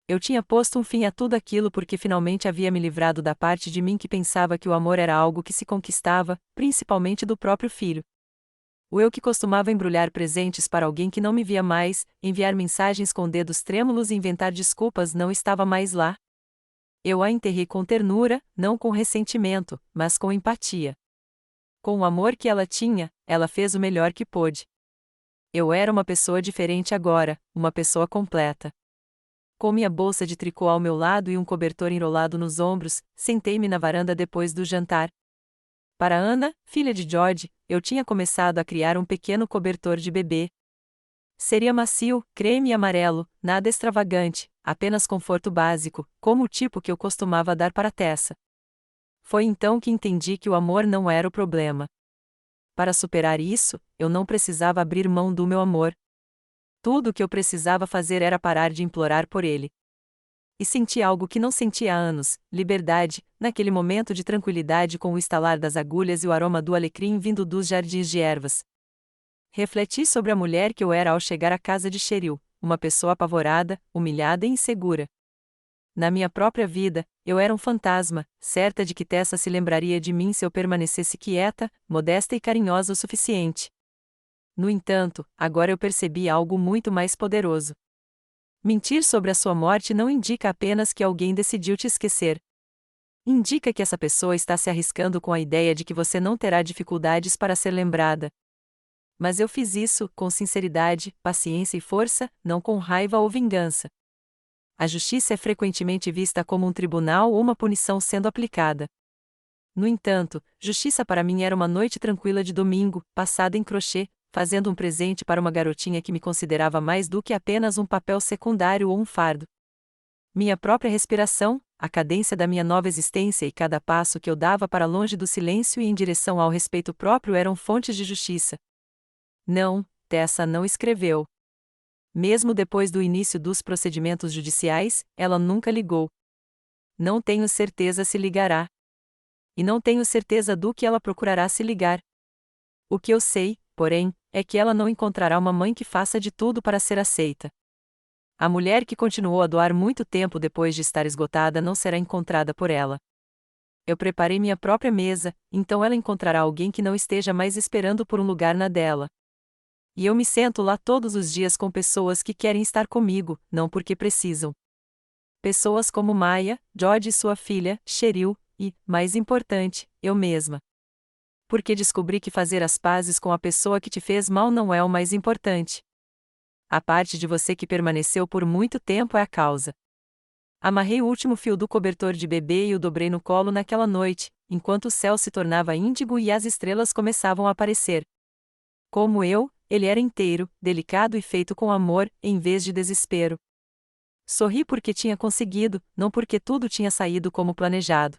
Eu tinha posto um fim a tudo aquilo porque finalmente havia me livrado da parte de mim que pensava que o amor era algo que se conquistava, principalmente do próprio filho. O eu que costumava embrulhar presentes para alguém que não me via mais, enviar mensagens com dedos trêmulos e inventar desculpas não estava mais lá. Eu a enterrei com ternura, não com ressentimento, mas com empatia. Com o amor que ela tinha, ela fez o melhor que pôde. Eu era uma pessoa diferente agora, uma pessoa completa. Com minha bolsa de tricô ao meu lado e um cobertor enrolado nos ombros, sentei-me na varanda depois do jantar. Para Anna, filha de George, eu tinha começado a criar um pequeno cobertor de bebê. Seria macio, creme e amarelo, nada extravagante, apenas conforto básico, como o tipo que eu costumava dar para Tessa. Foi então que entendi que o amor não era o problema. Para superar isso, eu não precisava abrir mão do meu amor. Tudo o que eu precisava fazer era parar de implorar por ele. E senti algo que não sentia há anos: liberdade, naquele momento de tranquilidade com o estalar das agulhas e o aroma do alecrim vindo dos jardins de ervas. Refleti sobre a mulher que eu era ao chegar à casa de Cheryl, uma pessoa apavorada, humilhada e insegura. Na minha própria vida, eu era um fantasma, certa de que Tessa se lembraria de mim se eu permanecesse quieta, modesta e carinhosa o suficiente. No entanto, agora eu percebi algo muito mais poderoso. Mentir sobre a sua morte não indica apenas que alguém decidiu te esquecer. Indica que essa pessoa está se arriscando com a ideia de que você não terá dificuldades para ser lembrada. Mas eu fiz isso, com sinceridade, paciência e força, não com raiva ou vingança. A justiça é frequentemente vista como um tribunal ou uma punição sendo aplicada. No entanto, justiça para mim era uma noite tranquila de domingo, passada em crochê, fazendo um presente para uma garotinha que me considerava mais do que apenas um papel secundário ou um fardo. Minha própria respiração, a cadência da minha nova existência e cada passo que eu dava para longe do silêncio e em direção ao respeito próprio eram fontes de justiça. Não, Tessa não escreveu. Mesmo depois do início dos procedimentos judiciais, ela nunca ligou. Não tenho certeza se ligará. E não tenho certeza do que ela procurará se ligar. O que eu sei, porém, é que ela não encontrará uma mãe que faça de tudo para ser aceita. A mulher que continuou a doar muito tempo depois de estar esgotada não será encontrada por ela. Eu preparei minha própria mesa, então ela encontrará alguém que não esteja mais esperando por um lugar na dela. E eu me sento lá todos os dias com pessoas que querem estar comigo, não porque precisam. Pessoas como Maya, George e sua filha, Cheryl, e, mais importante, eu mesma. Porque descobri que fazer as pazes com a pessoa que te fez mal não é o mais importante. A parte de você que permaneceu por muito tempo é a causa. Amarrei o último fio do cobertor de bebê e o dobrei no colo naquela noite, enquanto o céu se tornava índigo e as estrelas começavam a aparecer. Como eu, ele era inteiro, delicado e feito com amor, em vez de desespero. Sorri porque tinha conseguido, não porque tudo tinha saído como planejado.